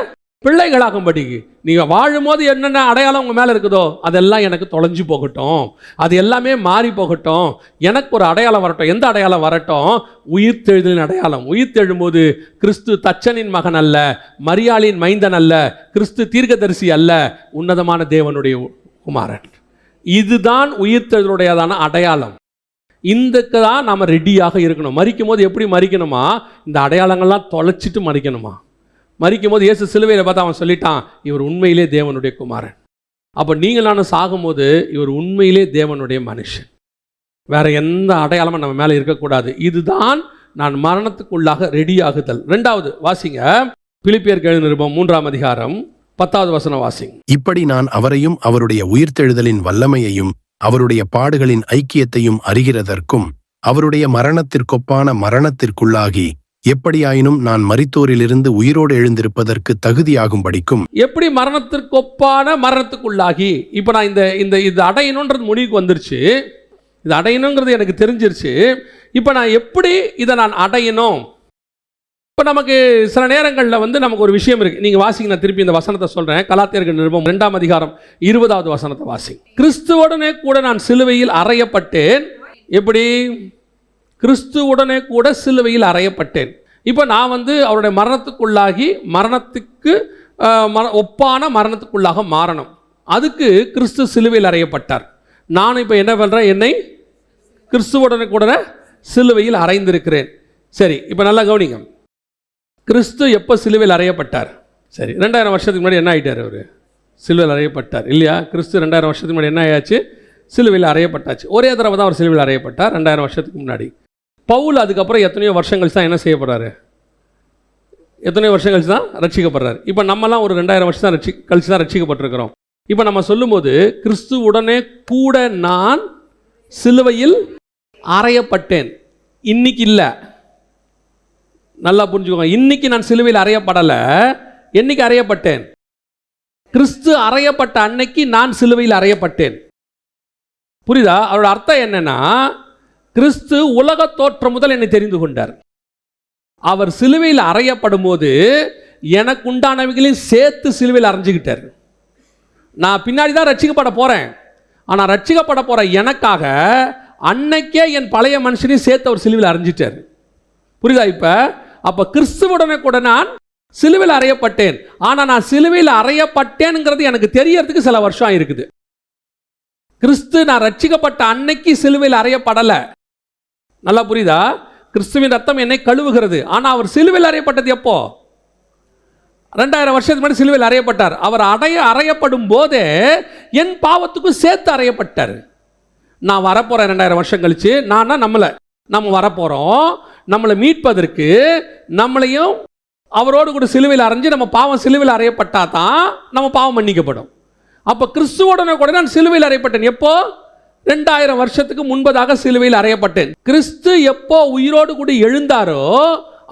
பிள்ளைகளாகும்படி. நீங்க வாழும் போது என்னென்ன அடையாளம் உங்க மேல இருக்குதோ அதெல்லாம் எனக்கு தொலைஞ்சு போகட்டும், அது எல்லாமே மாறி போகட்டும். எனக்கு ஒரு அடையாளம் வரட்டும். எந்த அடையாளம் வரட்டும், உயிர்த்தெழுதலின் அடையாளம். உயிர்த்தெழும்போது கிறிஸ்து தச்சனின் மகன் அல்ல, மரியாளின் மைந்தன் அல்ல, கிறிஸ்து தீர்க்கதரிசி அல்ல, உன்னதமான தேவனுடைய குமாரன். இதுதான் உயிர்த்தெழுதலுடையதான அடையாளம். இதுக்கு தான் நாம ரெடியாக இருக்கணும். மரிக்கும் போது எப்படி மரிக்கணுமா, இந்த அடையாளங்கள்லாம் தொலைச்சிட்டு மரிக்கணுமா. மரிக்கும் போது இயேசு சிலுவையில் பார்த்து அவன் சொல்லிட்டான், இவர் உண்மையிலே தேவனுடைய குமாரன். அப்போ நீங்கள் நானும் சாகும்போது இவர் உண்மையிலே தேவனுடைய மனுஷன். வேற எந்த அடையாளமும் நம்ம மேலே இருக்கக்கூடாது. இதுதான் நான் மரணத்துக்குள்ளாக ரெடி ஆகுதல். ரெண்டாவது வாசிங்க, பிலிப்பியருக்கு எழுதின நிருபம் 3ஆம் அதிகாரம் 10வது வசனம் வாசிங்க. இப்படி நான் அவரையும் அவருடைய உயிர்த்தெழுதலின் வல்லமையையும் அவருடைய பாடுகளின் ஐக்கியத்தையும் அறிகிறதற்கும் அவருடைய மரணத்திற்கொப்பான மரணத்திற்குள்ளாகி எப்படியாயினும் நான் மரித்தோரிலிருந்து உயிரோடு எழுந்திருப்பதற்கு தகுதியாகும்படிக்கும். எப்படி மரணத்திற்கொப்பான மரணத்துக்குள்ளாகி, இப்போ நான் இது அடையணுன்றது முடிவுக்கு வந்துருச்சு. இது அடையணுங்கிறது எனக்கு தெரிஞ்சிருச்சு. இப்போ நான் எப்படி இதை நான் அடையணும், இப்போ நமக்கு சில நேரங்களில் நமக்கு ஒரு விஷயம் இருக்குது. நீங்கள் வாசிங்க, நான் திருப்பி இந்த வசனத்தை சொல்கிறேன். கலாத்தியர்கள் நிருபம் 2ஆம் அதிகாரம் 20வது வசனத்தை வாசிங்க. கிறிஸ்துவுடனே கூட நான் சிலுவையில் அறையப்பட்டேன். எப்படி? கிறிஸ்துவுடனே கூட சிலுவையில் அறையப்பட்டேன். இப்போ நான் அவருடைய மரணத்துக்குள்ளாகி மரணத்துக்கு ஒப்பான மரணத்துக்குள்ளாக மாறணும். அதுக்கு கிறிஸ்து சிலுவையில் அறையப்பட்டார். நான் இப்போ என்ன பண்ணுறேன்? என்னை கிறிஸ்துவுடனே கூட சிலுவையில் அறைந்திருக்கிறேன். சரி, இப்போ நல்லா கவனிங்க. கிறிஸ்து எப்போ சிலுவையில் அறையப்பட்டார்? சரி, 2000 வருஷத்துக்கு முன்னாடி என்ன ஆகிட்டார்? அவர் சிலுவையில் அறையப்பட்டார் இல்லையா? கிறிஸ்து 2000 வருஷத்துக்கு முன்னாடி என்ன ஆயாச்சு? சிலுவையில் அறையப்பட்டாச்சு. ஒரே தடவை தான் அவர் சிலுவையில் அறையப்பட்டார் 2000 வருஷத்துக்கு முன்னாடி. பவுல் அதுக்கப்புறம் எத்தனையோ வருஷம் கழிச்சு தான் என்ன செய்யப்படுறாரு? எத்தனையோ வருஷம் கழிச்சு தான் ரட்சிக்கப்படுறாரு. இப்போ நம்மலாம் ஒரு 2000 வருஷம் தான் கழிச்சு தான் ரட்சிக்கப்பட்டிருக்கிறோம். இப்போ நம்ம சொல்லும்போது கிறிஸ்துவுடனே கூட நான் சிலுவையில் அறையப்பட்டேன். இன்னைக்கு இல்லை, நல்லா புரிஞ்சுக்கோங்க. இன்னைக்கு நான் சிலுவையில் அறையப்படலை. என்னைக்கு அறையப்பட்டேன்? கிறிஸ்து அறையப்பட்ட அன்னைக்கு நான் சிலுவையில் அறையப்பட்டேன். புரியுதா? அவரோட அர்த்தம் என்னன்னா, கிறிஸ்து உலக தோற்றம் முதல் என்னை தெரிந்து கொண்டார். அவர் சிலுவையில் அறையப்படும் போது எனக்கு உண்டானவைகளையும் சேர்த்து சிலுவையில் அறைஞ்சுக்கிட்டார். நான் பின்னாடி தான் ரட்சிக்கப்பட போகிறேன். ஆனால் ரட்சிக்கப்பட போகிற எனக்காக அன்னைக்கே என் பழைய மனுஷனையும் சேர்த்து அவர் சிலுவையில் அறைஞ்சிட்டார். புரியுதா? அப்போ கிறிஸ்துவுடனே கூட நான் சிலுவையில் அறையப்பட்டேன். ஆனால் நான் சிலுவையில் அறையப்பட்டேனுங்கிறது எனக்கு தெரியறதுக்கு சில வருஷம் இருக்குது. கிறிஸ்து நான் ரட்சிக்கப்பட்ட அன்னைக்கு சிலுவையில் அறையப்படலை. நல்லா புரியுதா? கிறிஸ்துவின் ரத்தம் என்னை கழுவுகிறது. ஆனால் அவர் சிலுவையில் அறையப்பட்டது எப்போ? 2000 வருஷத்துக்கு முன்னாடி சிலுவையில் அறையப்பட்டார். அவர் அறையப்படும் போதே என் பாவத்துக்கும் சேர்த்து அறையப்பட்டார். நான் வரப்போகிறேன் 2000 வருஷம் கழிச்சு. நம்ம வரப்போகிறோம். நம்மளை மீட்பதற்கு நம்மளையும் அவரோடு கூட சிலுவையில் அறைஞ்சு நம்ம பாவம் சிலுவையில் அறையப்பட்டா தான் நம்ம பாவம் மன்னிக்கப்படும். அப்போ கிறிஸ்துவோடனே கூட நான் சிலுவையில் அறையப்பட்டேன். எப்போ? 2000 வருஷத்துக்கு முன்பதாக சிலுவையில் அறையப்பட்டேன். கிறிஸ்து எப்போ உயிரோடு கூட எழுந்தாரோ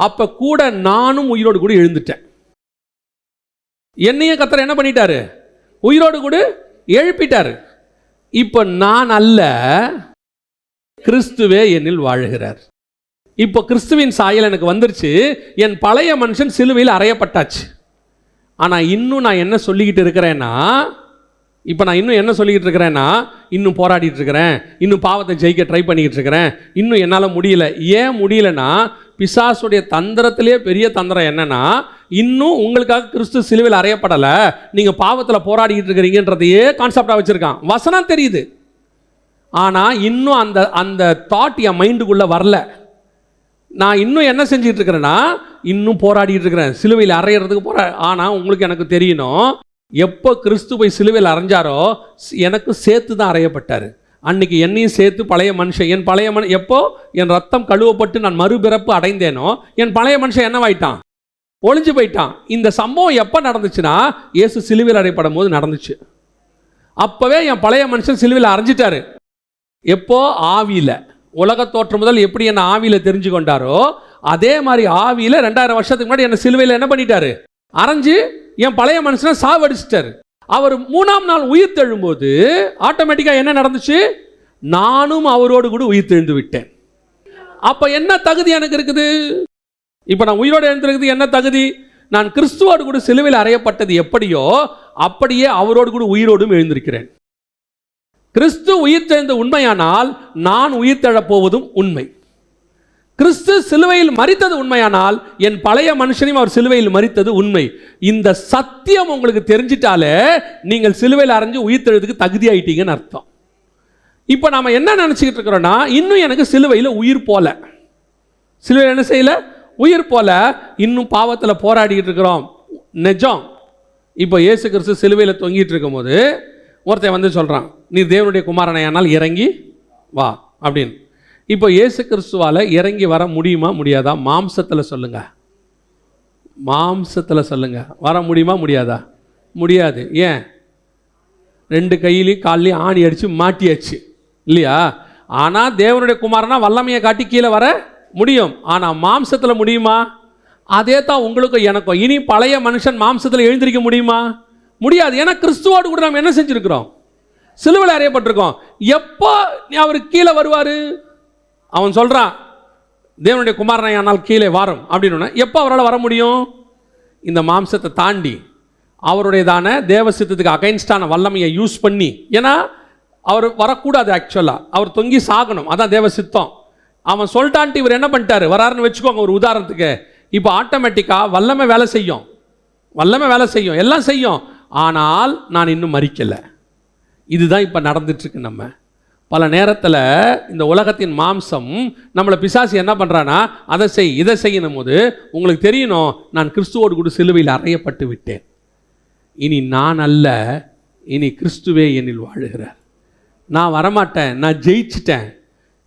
அப்போ கூட நானும் உயிரோடு கூட எழுந்துட்டேன். என்னையும் கர்த்தர் என்ன பண்ணிட்டாரு? உயிரோடு கூட எழுப்பிட்டாரு. இப்போ நான் அல்ல, கிறிஸ்துவே என்னில் வாழுகிறார். இப்போ கிறிஸ்துவின் சாயல் எனக்கு வந்துருச்சு. என் பழைய மனுஷன் சிலுவையில் அறையப்பட்டாச்சு. ஆனால் இன்னும் நான் என்ன சொல்லிக்கிட்டு இருக்கிறேன்னா, இன்னும் போராடிட்டு இருக்கிறேன், இன்னும் பாவத்தை ஜெயிக்க ட்ரை பண்ணிக்கிட்டு இருக்கிறேன், இன்னும் என்னால் முடியல. ஏன் முடியலன்னா, பிசாசுடைய தந்திரத்திலே பெரிய தந்திரம் என்னன்னா, இன்னும் உங்களுக்காக கிறிஸ்து சிலுவையில் அறையப்படலை, நீங்கள் பாவத்தில் போராடிக்கிட்டு இருக்கிறீங்கன்றதையே கான்செப்டாக வச்சுருக்கான். வசனம் தெரியுது, ஆனால் இன்னும் அந்த தாட் என் மைண்டுக்குள்ளே வரல. நான் இன்னும் என்ன செஞ்சிட்டு இருக்கிறேன்னா, இன்னும் போராடிட்டு இருக்கிறேன், சிலுவையில் அறையிறதுக்கு ஆனால் உங்களுக்கு எனக்கு தெரியணும், எப்போ கிறிஸ்து போய் சிலுவையில் அறைஞ்சாரோ எனக்கு சேர்த்து தான் அறையப்பட்டார். அன்னைக்கு என்னையும் சேர்த்து பழைய மனுஷன், என் பழைய எப்போ என் ரத்தம் கழுவப்பட்டு நான் மறுபிறப்பு அடைந்தேனோ என் பழைய மனுஷன் என்னவாயிட்டான்? ஒளிஞ்சு போயிட்டான். இந்த சம்பவம் எப்போ நடந்துச்சுன்னா, இயேசு சிலுவையில் அறையப்படும் போது நடந்துச்சு. அப்போவே என் பழைய மனுஷன் சிலுவையில் அறைஞ்சிட்டாரு. எப்போ? ஆவியில். உலக தோற்றம் முதல் எப்படி என்ன ஆவியில் தெரிஞ்சு கொண்டாரோ அதே மாதிரி ஆவியில் 2000 வருஷத்துக்கு முன்னாடி என்ன சிலுவையில் என்ன பண்ணிட்டாரு? அரைஞ்சு என் பழைய மனுஷனை சாவடிச்சிட்டாரு. அவர் 3ஆம் நாள் உயிர் தெழும்போது ஆட்டோமேட்டிக்காக என்ன நடந்துச்சு? நானும் அவரோடு கூட உயிர் தெழுந்து விட்டேன். அப்போ என்ன தகுதி எனக்கு இருக்குது? இப்போ நான் உயிரோடு எழுந்திருக்கிறது என்ன தகுதி? நான் கிறிஸ்துவோடு கூட சிலுவையில் அறையப்பட்டது எப்படியோ அப்படியே அவரோடு கூட உயிரோடும் எழுந்திருக்கிறேன். கிறிஸ்து உயிர் தெழுந்த உண்மையானால் நான் உயிர் தெழப்போவதும் உண்மை. கிறிஸ்து சிலுவையில் மரித்தது உண்மையானால் என் பழைய மனுஷனையும் அவர் சிலுவையில் மரித்தது உண்மை. இந்த சத்தியம் உங்களுக்கு தெரிஞ்சிட்டாலே நீங்கள் சிலுவையில் அறைஞ்சு உயிர் தெழுறதுக்கு தகுதி ஆயிட்டீங்கன்னு அர்த்தம். இப்போ நாம என்ன நினச்சிக்கிட்டு இருக்கிறோன்னா, இன்னும் எனக்கு சிலுவையில் உயிர் போல, சிலுவையில் என்ன செய்யல? உயிர் போல, இன்னும் பாவத்தில் போராடிக்கிட்டு இருக்கிறோம். நிஜம். இப்போ இயேசு கிறிஸ்து சிலுவையில் தொங்கிட்டு இருக்கும் போது ஒருத்தன் சொல்கிறான், நீ தேவனுடைய குமாரனையானால் இறங்கி வா அப்படின்னு. இப்போ இயேசு கிறிஸ்துவால் இறங்கி வர முடியுமா முடியாதா? மாம்சத்தில் சொல்லுங்க, மாம்சத்தில் சொல்லுங்க, வர முடியுமா முடியாதா? முடியாது. ஏன்? 2 கையிலையும் கால்லையும் ஆணி அடித்து மாட்டியாச்சு இல்லையா? ஆனால் தேவனுடைய குமாரனா வல்லமையை காட்டி கீழே வர முடியும். ஆனால் மாம்சத்தில் முடியுமா? அதே தான் உங்களுக்கும் எனக்கும். இனி பழைய மனுஷன் மாம்சத்தில் எழுந்திருக்க முடியுமா? முடியாது. ஏன்னா கிறிஸ்துவோடு கூட நாம் என்ன செஞ்சுருக்கிறோம்? சிலுவையில் அறையப்பட்டிருக்கோம். எப்போ அவர் கீழே வருவார்? அவன் சொல்கிறான், தேவனுடைய குமாரனை ஆனால் கீழே வாரும் அப்படின்னு எப்போ அவரால் வர முடியும்? இந்த மாம்சத்தை தாண்டி அவருடையதான தேவ சித்தத்துக்கு அகைன்ஸ்டான வல்லமையை யூஸ் பண்ணி. ஏன்னா அவர் வரக்கூடாது, ஆக்சுவலாக அவர் தொங்கி சாகணும், அதான் தேவ சித்தம். அவன் சொல்லிட்டான்ட்டு இவர் என்ன பண்ணிட்டாரு, வராருன்னு வச்சுக்கோங்க ஒரு உதாரணத்துக்கு. இப்போ ஆட்டோமேட்டிக்காக வல்லமை வேலை செய்யும், வல்லமை வேலை செய்யும், எல்லாம் செய்யும். ஆனால் நான் இன்னும் மரிக்கலை. இதுதான் இப்போ நடந்துட்டுருக்கு. நம்ம பல நேரத்தில் இந்த உலகத்தின் மாம்சம் நம்மளை பிசாசு என்ன பண்ணுறான்னா, அதை செய் இதை செய்யணும் போது உங்களுக்கு தெரியணும், நான் கிறிஸ்துவோடு கூட சிலுவையில் அறையப்பட்டு விட்டேன். இனி நான் அல்ல, இனி கிறிஸ்துவே என்னில் வாழுகிறார். நான் வரமாட்டேன், நான் ஜெயிச்சிட்டேன்.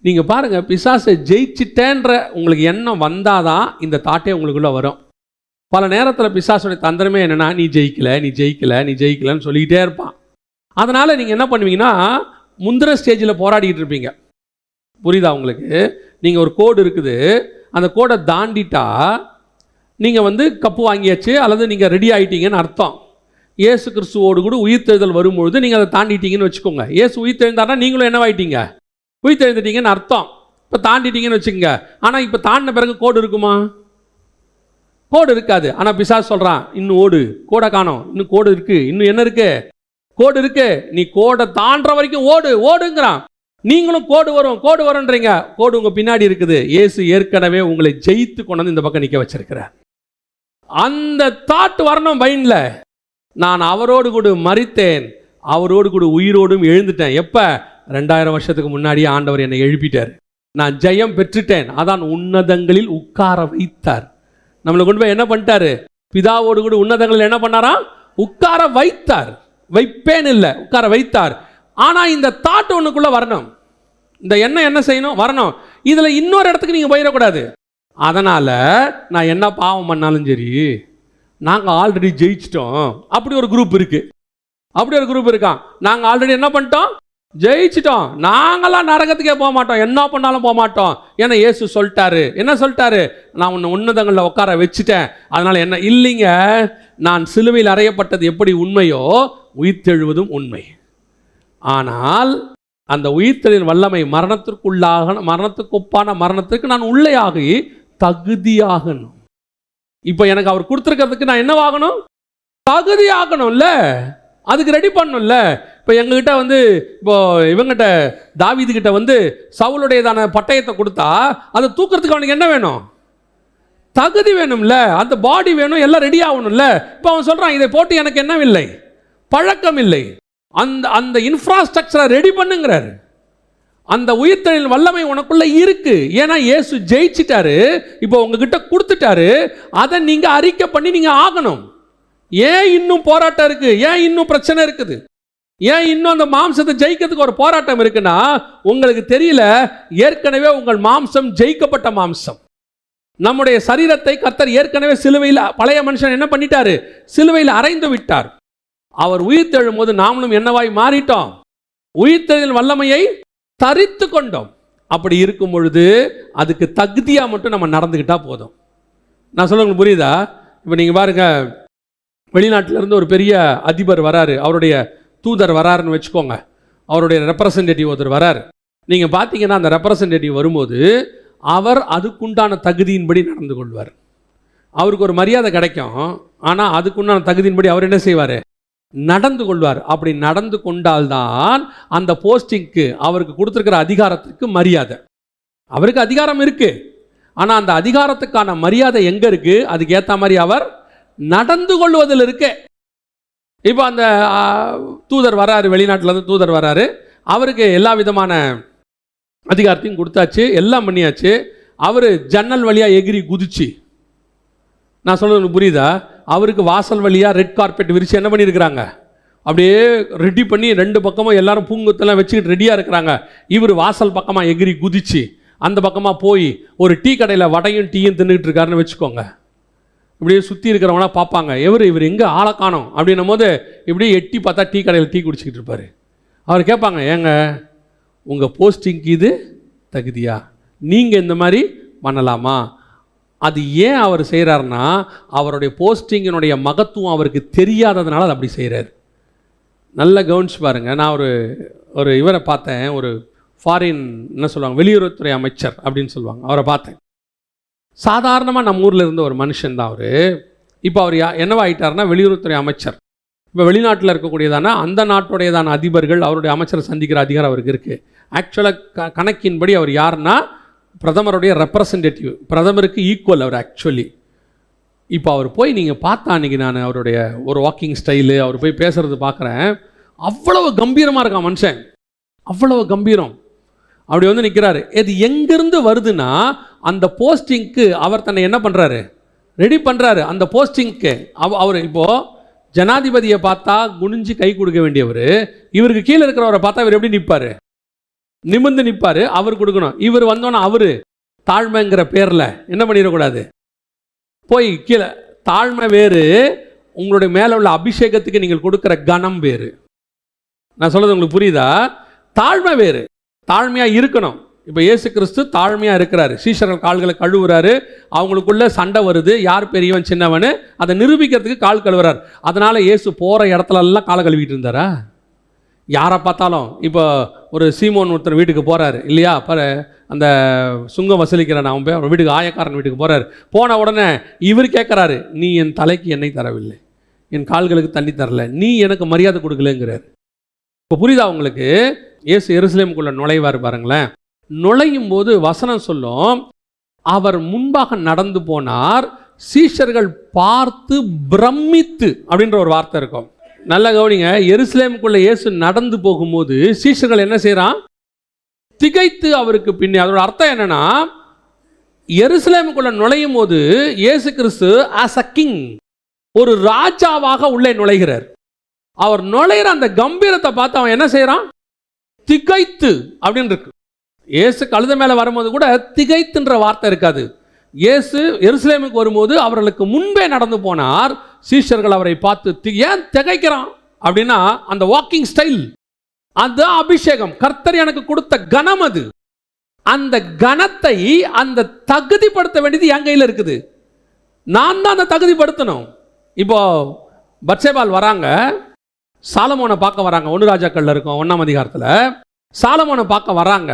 நீங்கள் பாருங்கள், பிசாசை ஜெயிச்சிட்டேன்ற உங்களுக்கு எண்ணம் வந்தாதான் இந்த தாட்டே உங்களுக்குள்ளே வரும். பல நேரத்தில் பிசாசுடைய தந்திரமே என்னென்னா, நீ ஜெயிக்கலை, நீ ஜெயிக்கலை, நீ ஜெயிக்கலைன்னு சொல்லிக்கிட்டே இருப்பான். அதனால் நீங்கள் என்ன பண்ணுவீங்கன்னா, முந்திர ஸ்டேஜில் போராடிக்கிட்டு இருப்பீங்க. புரியுதா உங்களுக்கு? நீங்கள் ஒரு கோடு இருக்குது, அந்த கோடை தாண்டிட்டா நீங்கள் கப்பு வாங்கியாச்சு அல்லது நீங்கள் ரெடி ஆகிட்டீங்கன்னு அர்த்தம். இயேசு கிறிஸ்துவோடு கூட உயிர்த்தெழுதல் வரும்பொழுது நீங்கள் அதை தாண்டிட்டீங்கன்னு வச்சுக்கோங்க. இயேசு உயிர்த்தெழுந்தாருன்னா நீங்களும் என்னவாயிட்டீங்க, உயிர்த்தெழுந்துட்டீங்கன்னு அர்த்தம். இப்போ தாண்டிட்டீங்கன்னு வச்சுக்கோங்க. ஆனால் இப்போ தாண்டின பிறகு கோடு இருக்குமா? கோடு இருக்காது. ஆனால் பிசாசு சொல்கிறான், இன்னும் ஓடு, கோடை காணோம், இன்னும் கோடு இருக்குது, இன்னும் என்ன இருக்குது, கோடு இருக்கு, நீ கோடை தாண்டுற வரைக்கும் ஓடு ஓடுங்கிறான். நீங்களும் கோடு வரும் கோடு வரும்ன்றீங்க. கோடு உங்க பின்னாடி இருக்குது. இயேசு ஏற்கனவே உங்களை ஜெயித்து கொண்டு இந்த பக்கம் நிற்க வச்சிருக்கிறார். அந்த தாட் வரணும் மைண்ட்ல. நான் அவரோடு கூட மரித்தேன், அவரோடு கூட உயிரோடும் எழுந்துட்டேன். எப்ப? 2000 வருஷத்துக்கு முன்னாடியே ஆண்டவர் என்னை எழுப்பிட்டார். நான் ஜெயம் பெற்றுட்டேன். அதான் உன்னதங்களில் உட்கார வைத்தார். நம்மளை கொண்டு போய் என்ன பண்ணிட்டாரு? பிதாவோடு கூட உன்னதங்களில் என்ன பண்ணாரா? உட்கார வைத்தார். வைப்பேன் இல்லை, உட்கார வைத்தார். ஆனால் இந்த தாட் ஒன்றுக்குள்ளே வரணும். இந்த எண்ணம் என்ன செய்யணும்? வரணும். இதில் இன்னொரு இடத்துக்கு நீங்கள் போயிடக்கூடாது. அதனால் நான் என்ன பாவம் பண்ணாலும் சரி, நாங்கள் ஆல்ரெடி ஜெயிச்சிட்டோம். அப்படி ஒரு குரூப் இருக்குது, அப்படி ஒரு குரூப் இருக்கான். நாங்கள் ஆல்ரெடி என்ன பண்ணிட்டோம்? ஜெயிச்சிட்டோம். நாங்களாம் நரகத்துக்கே போக மாட்டோம், என்ன பண்ணாலும் போக மாட்டோம். ஏன்னா இயேசு சொல்லிட்டாரு. என்ன சொல்லிட்டாரு? நான் உன்னை உன்னதங்களில் உட்கார வச்சுட்டேன். அதனால் என்ன இல்லைங்க, நான் சிலுவையில் அறையப்பட்டது எப்படி உண்மையோ உயிர்த்தெழுவதும் உண்மை. ஆனால் அந்த உயிர்த்தெழுதலின் வல்லமை மரணத்துக்கு ஒப்பான மரணத்திற்கு நான் உள்ளேயாகி தகுதியாகணும். இப்போ எனக்கு அவர் கொடுத்துருக்கிறதுக்கு நான் என்னவாகணும்? தகுதியாகணும்ல, அதுக்கு ரெடி பண்ணணும்ல. இப்போ எங்ககிட்ட இப்போ இவங்கிட்ட தாவீதுகிட்ட சவுலுடையதான பட்டயத்தை கொடுத்தா அதை தூக்கிறதுக்கு அவனுக்கு என்ன வேணும்? தகுதி வேணும்ல, அந்த பாடி வேணும், எல்லாம் ரெடி ஆகணும்ல. இப்போ அவன் சொல்கிறான், இதை போட்டு எனக்கு என்னவில்லை, பழக்கம் இல்லை. அந்த இன்ஃப்ராஸ்ட்ரக்சரை ரெடி பண்ணுங்கிறாரு. அந்த உயிர்த்தெழுதல் வல்லமை உனக்குள்ள இருக்கு. ஏன்னா இயேசு ஜெயிச்சிட்டாரு, இப்போ உங்ககிட்ட கொடுத்துட்டாரு. அதை நீங்க அறிக்கை பண்ணி நீங்க ஆகணும். ஏன் இன்னும் போராட்டம் இருக்கு? ஏன் இன்னும் பிரச்சனை இருக்குது? ஏன் இன்னும் அந்த மாம்சத்தை ஜெயிக்கிறதுக்கு ஒரு போராட்டம் இருக்குன்னா, உங்களுக்கு தெரியல, ஏற்கனவே உங்கள் மாம்சம் ஜெயிக்கப்பட்ட மாம்சம். நம்முடைய சரீரத்தை கர்த்தர் ஏற்கனவே சிலுவையில், பழைய மனுஷன் என்ன பண்ணிட்டாரு? சிலுவையில் அறைந்து விட்டார். அவர் உயிர்த்தெழும் போது நாமளும் என்னவாய் மாறிட்டோம்? உயிர்த்தெழுதலின் வல்லமையை தரித்து கொண்டோம். அப்படி இருக்கும் பொழுது அதுக்கு தகுதியாக மட்டும் நம்ம நடந்துக்கிட்டா போதும். நான் சொல்ல உங்களுக்கு புரியுதா? இப்போ நீங்கள் பாருங்க, வெளிநாட்டிலேருந்து ஒரு பெரிய அதிபர் வராரு, அவருடைய தூதர் வராருன்னு வச்சுக்கோங்க, அவருடைய ரெப்ரசன்டேட்டிவ் ஒருத்தர் வராரு. நீங்கள் பார்த்தீங்கன்னா அந்த ரெப்ரசன்டேட்டிவ் வரும்போது அவர் அதுக்குண்டான தகுதியின்படி நடந்து கொள்வார். அவருக்கு ஒரு மரியாதை கிடைக்கும். ஆனால் அதுக்குண்டான தகுதியின்படி அவர் என்ன செய்வார்? நடந்து கொள்வார். அப்படி நடந்து கொண்டால்தான் அந்த போஸ்டிங்க்கு, அவருக்கு கொடுத்துருக்கிற அதிகாரத்துக்கு மரியாதை. அவருக்கு அதிகாரம் இருக்கு, ஆனால் அந்த அதிகாரத்துக்கான மரியாதை எங்கே இருக்கு? அதுக்கு ஏற்ற மாதிரி அவர் நடந்து கொள்வதில் இருக்கு. இப்போ அந்த தூதர் வராரு, வெளிநாட்டிலேருந்து தூதர் வராரு. அவருக்கு எல்லா விதமான அதிகாரத்தையும் கொடுத்தாச்சு, எல்லாம் பண்ணியாச்சு. அவர் ஜன்னல் வழியாக எகிரி குதிச்சு, நான் சொல்றது புரியுதா? அவருக்கு வாசல் வழியாக ரெட் கார்பெட் விரிச்சு என்ன பண்ணியிருக்கிறாங்க? அப்படியே ரெடி பண்ணி 2 பக்கமும் எல்லாரும் பூங்குத்தெல்லாம் வச்சுக்கிட்டு ரெடியாக இருக்கிறாங்க. இவர் வாசல் பக்கமாக எகிரி குதிச்சு அந்த பக்கமாக போய் ஒரு டீ கடையில் வடையும் டீயும் தின்னுக்கிட்டு இருக்காருன்னு வச்சுக்கோங்க. இப்படியே சுற்றி இருக்கிறவங்களா பார்ப்பாங்க, இவர் எங்கே ஆளை காணோம் அப்படின்னும் போது இப்படியே எட்டி பார்த்தா டீ கடையில் டீ குடிச்சிக்கிட்டு இருப்பார். அவர் கேட்பாங்க, ஏங்க உங்கள் போஸ்டிங்க்கு இது தகுதியா? நீங்கள் இந்த மாதிரி பண்ணலாமா? அது ஏன் அவர் செய்கிறாருன்னா, அவருடைய போஸ்டிங்கினுடைய மகத்துவம் அவருக்கு தெரியாததுனால அது அப்படி செய்கிறார். நல்ல கவனிச்சு பாருங்கள். நான் ஒரு இவரை பார்த்தேன், ஒரு ஃபாரின் என்ன சொல்லுவாங்க, வெளியுறவுத்துறை அமைச்சர் அப்படின்னு சொல்லுவாங்க, அவரை பார்த்தேன். சாதாரணமாக நம்ம ஊரில் இருந்த ஒரு மனுஷன் தான் அவர். இப்போ அவர் என்னவாயிட்டார்னா வெளியுறவுத்துறை அமைச்சர். இப்போ வெளிநாட்டில் இருக்கக்கூடியதான அந்த நாட்டுடையதான அதிபர்கள் அவருடைய அமைச்சரை சந்திக்கிற அதிகாரம் அவருக்கு இருக்குது. ஆக்சுவலாக கணக்கின்படி அவர் யாருன்னா பிரதமருடைய ரெப்ரசன்டேட்டிவ், பிரதமருக்கு ஈக்குவல் அவர் ஆக்சுவலி. இப்போ அவர் போய் நீங்கள் பார்த்தா அன்றைக்கி நான் அவருடைய ஒரு வாக்கிங் ஸ்டைலு, அவர் போய் பேசுகிறது பார்க்குறேன். அவ்வளவு கம்பீரமாக இருக்கான் மனுஷன், அவ்வளவு கம்பீரம். அப்படி வந்து நிற்கிறாரு. இது எங்கேருந்து வருதுன்னா அந்த போஸ்டிங்க்கு அவர் தன்னை என்ன பண்ணுறாரு, ரெடி பண்ணுறாரு. அந்த போஸ்டிங்க்கு அவர் இப்போது ஜனாதிபதியை பார்த்தா குனிஞ்சு கை கொடுக்க வேண்டியவர், இவருக்கு கீழே இருக்கிறவரை பார்த்தா இவர் எப்படி நிற்பார், நிமிர்ந்து நிற்பார். அவர் கொடுக்கணும். இவர் வந்தோன்னா அவர் தாழ்மைங்கிற பேரில் என்ன பண்ணிடக்கூடாது, போய் கீழே. தாழ்மை வேறு, உங்களுடைய மேலே உள்ள அபிஷேகத்துக்கு நீங்கள் கொடுக்குற கனம் வேறு. நான் சொல்கிறது உங்களுக்கு புரியுதா? தாழ்மை வேறு, தாழ்மையாக இருக்கணும். இப்போ இயேசு கிறிஸ்து தாழ்மையாக இருக்கிறாரு. சீஷர்கள் கால்களை கழுவுறாரு. அவங்களுக்குள்ள சண்டை வருது, யார் பெரியவன் சின்னவன், அதை நிரூபிக்கிறதுக்கு கால் கழுவுறாரு. அதனால் இயேசு போகிற இடத்துலலாம் காலை கழுவிட்டு இருந்தாரா? யாரை பார்த்தாலும் இப்போ ஒரு சீமோன் ஒருத்தர் வீட்டுக்கு போகிறாரு இல்லையா, அந்த சுங்கம் வசூலிக்கிறான் அவன் போய் வீட்டுக்கு, ஆயக்காரன் வீட்டுக்கு போகிறாரு. போன உடனே இவர் கேட்குறாரு, நீ என் தலைக்கு எண்ணெய் தரவில்லை, என் கால்களுக்கு தண்ணி தரல, நீ எனக்கு மரியாதை கொடுக்கலங்கிறார். இப்போ புரியுதா உங்களுக்கு? இயேசு எருசலேமுக்குள்ள நுழைவார் பாருங்களேன். நுழையும் போது வசனம் சொல்லும், அவர் முன்பாக நடந்து போனார், சீஷர்கள் பார்த்து பிரமித்து அப்படின்ற ஒரு வார்த்தை இருக்கும். நல்ல கவனிங்க. எருசலேமுக்குள்ள இயேசு நடந்து போகும்போது சீஷர்கள் என்ன செய்யறான், திகைத்து அவருக்கு பின்னே. அதோட அர்த்தம் என்னன்னா, எருசலேமுக்குள்ள நுழையும் போது இயேசு கிறிஸ்து ஆஸ் அ கிங், ஒரு ராஜாவாக உள்ளே நுழைகிறார். அவர் நுழைகிற அந்த கம்பீரத்தை பார்த்து அவன் என்ன செய்யறான், திகைத்து அப்படின்னு இருக்கு. இயேசு கழுத மேலே வரும்போது கூட திகைத்துன்ற வார்த்தை இருக்காது. இயேசு எருசலேமுக்கு வரும்போது அவர்களுக்கு முன்பே நடந்து போனார். சீஷர்கள் அவரை பார்த்து ஏன் திகைக்கிறான் அப்படின்னா, அந்த வாக்கிங் ஸ்டைல், அது அபிஷேகம், கர்த்தர் எனக்கு கொடுத்த கனம். அது அந்த கனத்தை, அந்த தகுதிப்படுத்த வேண்டியது என் கையில் இருக்குது. நான் தான் அந்த தகுதிப்படுத்தணும். இப்போ பத்சேபால் வராங்க, சாலமோனை பார்க்க வராங்க. 1 ராஜாக்கள்ல இருக்கும் 1ஆம் அதிகாரத்தில் சாலமோனை பார்க்க வராங்க.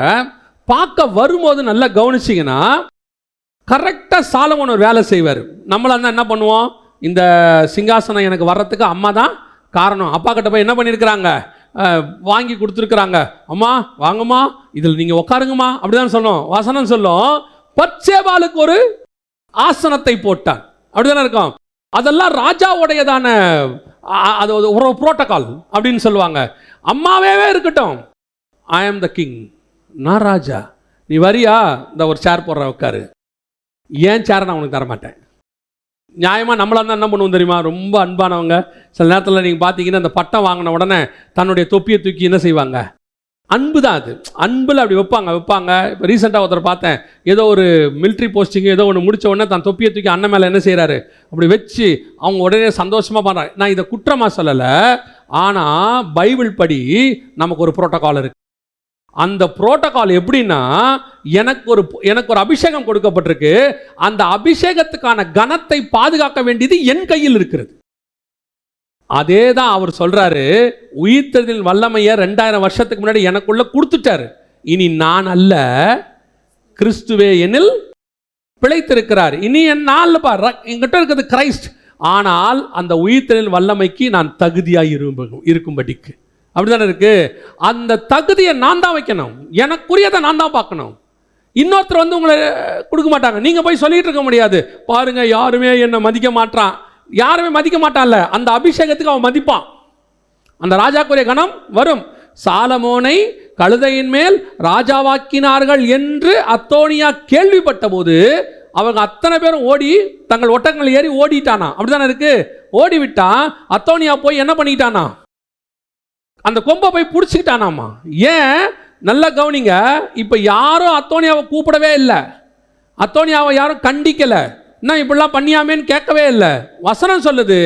பார்க்க வரும்போது நல்லா கவனிச்சிங்கன்னா, கரெக்டாக சாலமோன் ஒரு வேலை செய்வார். நம்மளாக இருந்தால் என்ன பண்ணுவோம், இந்த சிங்காசனம் எனக்கு வர்றதுக்கு அம்மா தான் காரணம். அப்பா கிட்ட போய் என்ன பண்ணியிருக்கிறாங்க, வாங்கி கொடுத்துருக்குறாங்க. அம்மா வாங்கம்மா, இதில் நீங்கள் உட்காருங்கம்மா அப்படிதான் சொன்னோம். வசனம் சொல்லும், பத்சேபாலுக்கு ஒரு ஆசனத்தை போட்டான். அப்படிதானே இருக்கும். அதெல்லாம் ராஜாவுடையதான அது ஒரு புரோட்டோகால் அப்படின்னு சொல்லுவாங்க. அம்மாவே இருக்கட்டும், ஐ ஆம் த கிங், நான் ராஜா, நீ வரியா, இந்த ஒரு சேர் போடுற உட்காரு, ஏன் சேரை நான் உனக்கு தரமாட்டேன். நியாயமாக நம்மளாக தான் என்ன பண்ணுவோம் தெரியுமா, ரொம்ப அன்பானவங்க. சில நேரத்தில் நீங்கள் பார்த்தீங்கன்னா, அந்த பட்டம் வாங்கின உடனே தன்னுடைய தொப்பியை தூக்கி என்ன செய்வாங்க, அன்பு தான் அது, அன்பில் அப்படி வைப்பாங்க. இப்போ ரீசெண்டாக ஒருத்தர் பார்த்தேன், ஏதோ ஒரு மிலிட்ரி போஸ்டிங் ஏதோ ஒன்று முடித்த உடனே தன் தொப்பியை தூக்கி அண்ணன் மேலே என்ன செய்கிறாரு, அப்படி வச்சு அவங்க உடனே சந்தோஷமாக பண்ணுறாங்க. நான் இதை குற்றமாக சொல்லலை, ஆனால் பைபிள் படி நமக்கு ஒரு புரோட்டோகால் இருக்குது. அந்த புரோட்டோகால் எப்படின்னா, எனக்கு ஒரு அபிஷேகம் கொடுக்கப்பட்டிருக்கு. அந்த அபிஷேகத்துக்கான கனத்தை பாதுகாக்க வேண்டியது என் கையில் இருக்கிறது. அதே தான் அவர் சொல்றாரு, உயிர்த்தெழுதலின் வல்லமையை 2000 வருஷத்துக்கு முன்னாடி எனக்குள்ள கொடுத்துட்டாரு. இனி நான் அல்ல, கிறிஸ்துவே என்னில் பிழைத்திருக்கிறார். இனி என் நாள் பாரு, என்கிட்ட இருக்கிறது கிரைஸ்ட். ஆனால் அந்த உயிர்த்தெழுதலின் வல்லமைக்கு நான் தகுதியாக இருக்கும்படிக்கு அப்படிதானே இருக்கு. அந்த தகுதியை நான் தான் வைக்கணும், எனக்குரியதை நான் தான் பார்க்கணும். இன்னொருத்தர் வந்து உங்களை கொடுக்க மாட்டாங்க. நீங்க போய் சொல்லிட்டு இருக்க முடியாது, பாருங்க யாருமே என்னை மதிக்க மாட்டான். யாருமே மதிக்க மாட்டான்ல, அந்த அபிஷேகத்துக்கு அவன் மதிப்பான். அந்த ராஜாக்குரிய கணம் வரும். சாலமோனை கழுதையின் மேல் ராஜாவாக்கினார்கள் என்று அத்தோனியா கேள்விப்பட்ட போது அவங்க அத்தனை பேரும் ஓடி தங்கள் ஒட்டகங்கள் ஏறி ஓடிட்டானா. அப்படிதானே இருக்கு. ஓடிவிட்டான். அத்தோனியா போய் என்ன பண்ணிட்டானா, அந்த கொம்பை போய் பிடிச்சிக்கிட்டானாமா. ஏன், நல்லா கவனிங்க. இப்ப யாரும் அத்தோனியாவை கூப்பிடவே இல்லை, அத்தோனியாவை யாரும் கண்டிக்கல, இன்னும் இப்படிலாம் பண்ணியாமேன்னு கேட்கவே இல்லை. வசனம் சொல்லுது,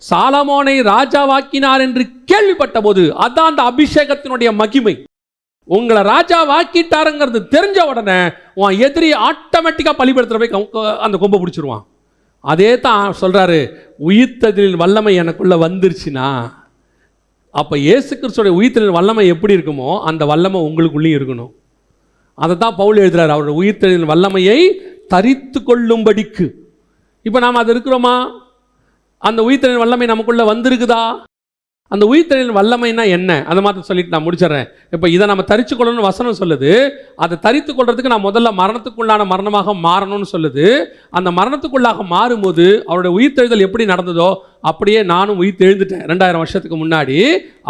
சாலமோனை ராஜாவாக்கினார் என்று கேள்விப்பட்ட போது, அதான் அந்த அபிஷேகத்தினுடைய மகிமை. உங்களை ராஜாவாக்கிட்டாருங்கிறது தெரிஞ்ச உடனே உன் எதிரி ஆட்டோமேட்டிக்காக பலிபடுத்துற போய் அந்த கொம்பை பிடிச்சிருவான். அதே தான் சொல்றாரு, உயிர்த்தெழுதலின் வல்லமை எனக்குள்ள வந்துருச்சுன்னா, அப்போ இயேசு கிறிஸ்துவோட உயிர்த்தெழுதலின் வல்லமை எப்படி இருக்குமோ அந்த வல்லமை உங்களுக்குள்ளேயும் இருக்கணும். அதை தான் பவுல் எழுதுறாரு, அவருடைய உயிர்த்தெழுதலின் வல்லமையை தரித்து கொள்ளும்படிக்கு. இப்போ நாம் அது இருக்கிறோமா? அந்த உயிர்த்தெழுதலின் வல்லமை நமக்குள்ள வந்திருக்குதா? அந்த உயிர்த்தெழுதலின் வல்லமைனா என்ன, அதை மாத்திரம் சொல்லிட்டு நான் முடிச்சிடறேன். இப்போ இதை நம்ம தரித்து கொள்ளணும்னு வசனம் சொல்லுது. அதை தரித்து கொள்றதுக்கு நான் முதல்ல மரணத்துக்குள்ளான மரணமாக மாறணும்னு சொல்லுது. அந்த மரணத்துக்குள்ளாக மாறும்போது அவருடைய உயிர்த்தெழுதல் எப்படி நடந்ததோ அப்படியே நானும் உயிர்த்தெழுந்துட்டேன். 2000 வருஷத்துக்கு முன்னாடி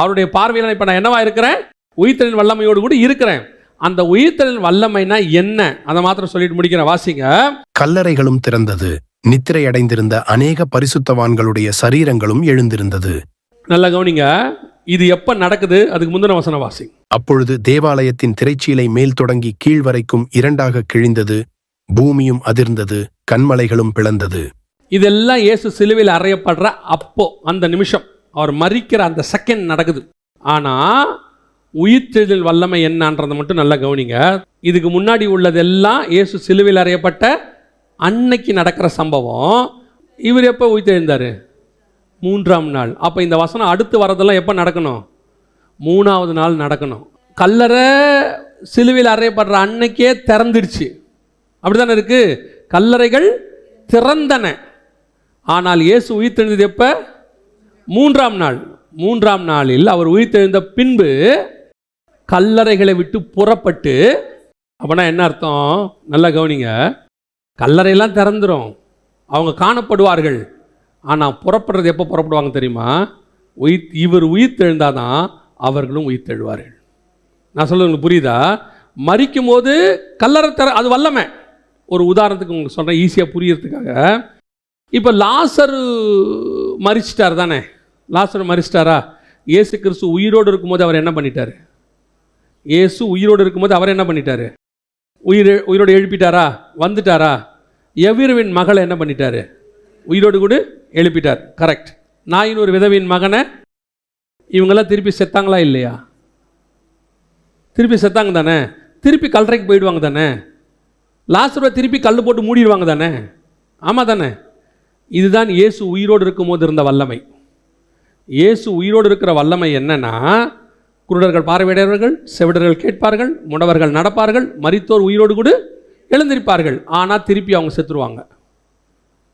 அவருடைய பார்வையில் இப்போ நான் என்னவா இருக்கிறேன்? உயிர்த்தெழுதலின் வல்லமையோடு கூட இருக்கிறேன். அந்த உயிர்த்தெழுதலின் வல்லமைனா என்ன, அதை மாத்திரம் சொல்லிட்டு முடிக்கிறேன். வாசிங்க. கல்லறைகளும் திறந்தது, நித்திரை அடைந்திருந்த அநேக பரிசுத்தவான்களுடைய சரீரங்களும் எழுந்திருந்தது. நல்லா கவனிங்க, இது எப்ப நடக்குது? அதுக்கு முந்தின வசனம் வாசி. அப்பொழுது தேவாலயத்தின் திரைச்சீலை மேல் தொடங்கி கீழ் வரைக்கும் 2ஆக கிழிந்தது, பூமியும் அதிர்ந்தது, கன்மலைகளும் பிளந்தது. இதெல்லாம் இயேசு சிலுவையில் அறையப்படுற அப்போ, அந்த நிமிஷம், அவர் மரிக்கிற அந்த செகண்ட் நடக்குது. ஆனா உயிர்த்தெழுதல் வல்லமை என்னன்றதை மட்டும் நல்லா கவனிங்க. இதுக்கு முன்னாடி உள்ளதெல்லாம் இயேசு சிலுவையில் அறையப்பட்ட அன்னைக்கு நடக்கிற சம்பவம். இவர் எப்போ உயிர்த்தெழுந்தாரு? 3ஆம் நாள். அப்போ இந்த வசனம் அடுத்து வரதெல்லாம் எப்போ நடக்கணும்? 3ஆவது நாள் நடக்கணும். கல்லறை சிலுவையில் அறையப்படுற அன்னைக்கே திறந்துடுச்சு, அப்படித்தானே இருக்கு? கல்லறைகள் திறந்தன. ஆனால் இயேசு உயிர்த்தெழுந்தது எப்போ? 3ஆம் நாள். 3ஆம் நாளில் அவர் உயிர்த்தெழுந்த பின்பு கல்லறைகளை விட்டு புறப்பட்டு, அப்படின்னா என்ன அர்த்தம்? நல்லா கவனிங்க. கல்லறையெல்லாம் திறந்துடும், அவங்க காணப்படுவார்கள். ஆனால் புறப்படுறது எப்போ புறப்படுவாங்க தெரியுமா? இவர் உயிர்த்தெழுந்தாதான் அவர்களும் உயிர்த்தெழுவார்கள். நான் சொல்றது உங்களுக்கு புரியுதா? மரிக்கும் போது கல்லறை அது வல்லமை. ஒரு உதாரணத்துக்கு உங்களுக்கு சொல்கிறேன், ஈஸியாக புரியறதுக்காக. இப்போ லாசரு மரிச்சிட்டார் தானே? லாசரு மரிச்சிட்டாரா? இயேசு கிறிஸ்து உயிரோடு இருக்கும்போது அவர் என்ன பண்ணிட்டார்? இயேசு உயிரோடு இருக்கும்போது அவர் என்ன பண்ணிட்டார்? உயிரோடு எழுப்பிட்டாரா? வந்துட்டாரா? எவ்விருவின் மகளை என்ன பண்ணிட்டார்? உயிரோடு கூட எழுப்பிட்டார். கரெக்ட். நாயின் ஒரு விதவின் மகனை இவங்கெல்லாம் திருப்பி செத்தாங்களா இல்லையா? திருப்பி செத்தாங்க தானே? திருப்பி கல்லறைக்கு போயிடுவாங்க தானே? லாசருவை திருப்பி கல் போட்டு மூடிடுவாங்க தானே? ஆமாம் தானே? இதுதான் இயேசு உயிரோடு இருக்கும்போது இருந்த வல்லமை. இயேசு உயிரோடு இருக்கிற வல்லமை என்னன்னா, குருடர்கள் பார்வையடைவார்கள், செவிடர்கள் கேட்பார்கள், முடவர்கள் நடப்பார்கள், மரித்தோர் உயிரோடு கூட எழுந்திருப்பார்கள். ஆனால் திருப்பி அவங்க செத்துருவாங்க.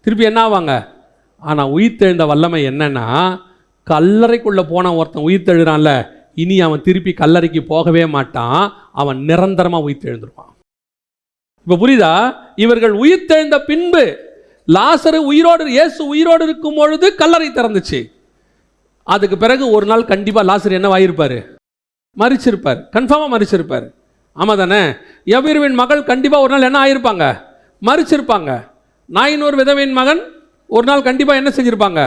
திருப்பி என்ன ஆவாங்க? ஆனால் உயிர்த்தெழுந்த வல்லமை என்னன்னா, கல்லறைக்குள்ளே போன ஒருத்தன் உயிர்த்தெழுறான்ல, இனி அவன் திருப்பி கல்லறைக்கு போகவே மாட்டான், அவன் நிரந்தரமாக உயிர்த்தெழுந்துருவான். இப்போ புரியுதா? இவர்கள் உயிர்த்தெழுந்த பின்பு லாசரு உயிரோடு, இயேசு உயிரோடு இருக்கும் பொழுது கல்லறை திறந்துச்சு. அதுக்கு பிறகு ஒரு நாள் கண்டிப்பாக லாசர் என்னவாயிருப்பார்? மரிச்சிருப்பார். கன்ஃபார்மாக மரிச்சிருப்பார். ஆமாம் தானே? எவ்விருவின் மகள் கண்டிப்பாக ஒரு நாள் என்ன ஆயிருப்பாங்க? மரிச்சிருப்பாங்க. நாயின் ஒரு விதவின் மகன் ஒரு நாள் கண்டிப்பாக என்ன செஞ்சுருப்பாங்க?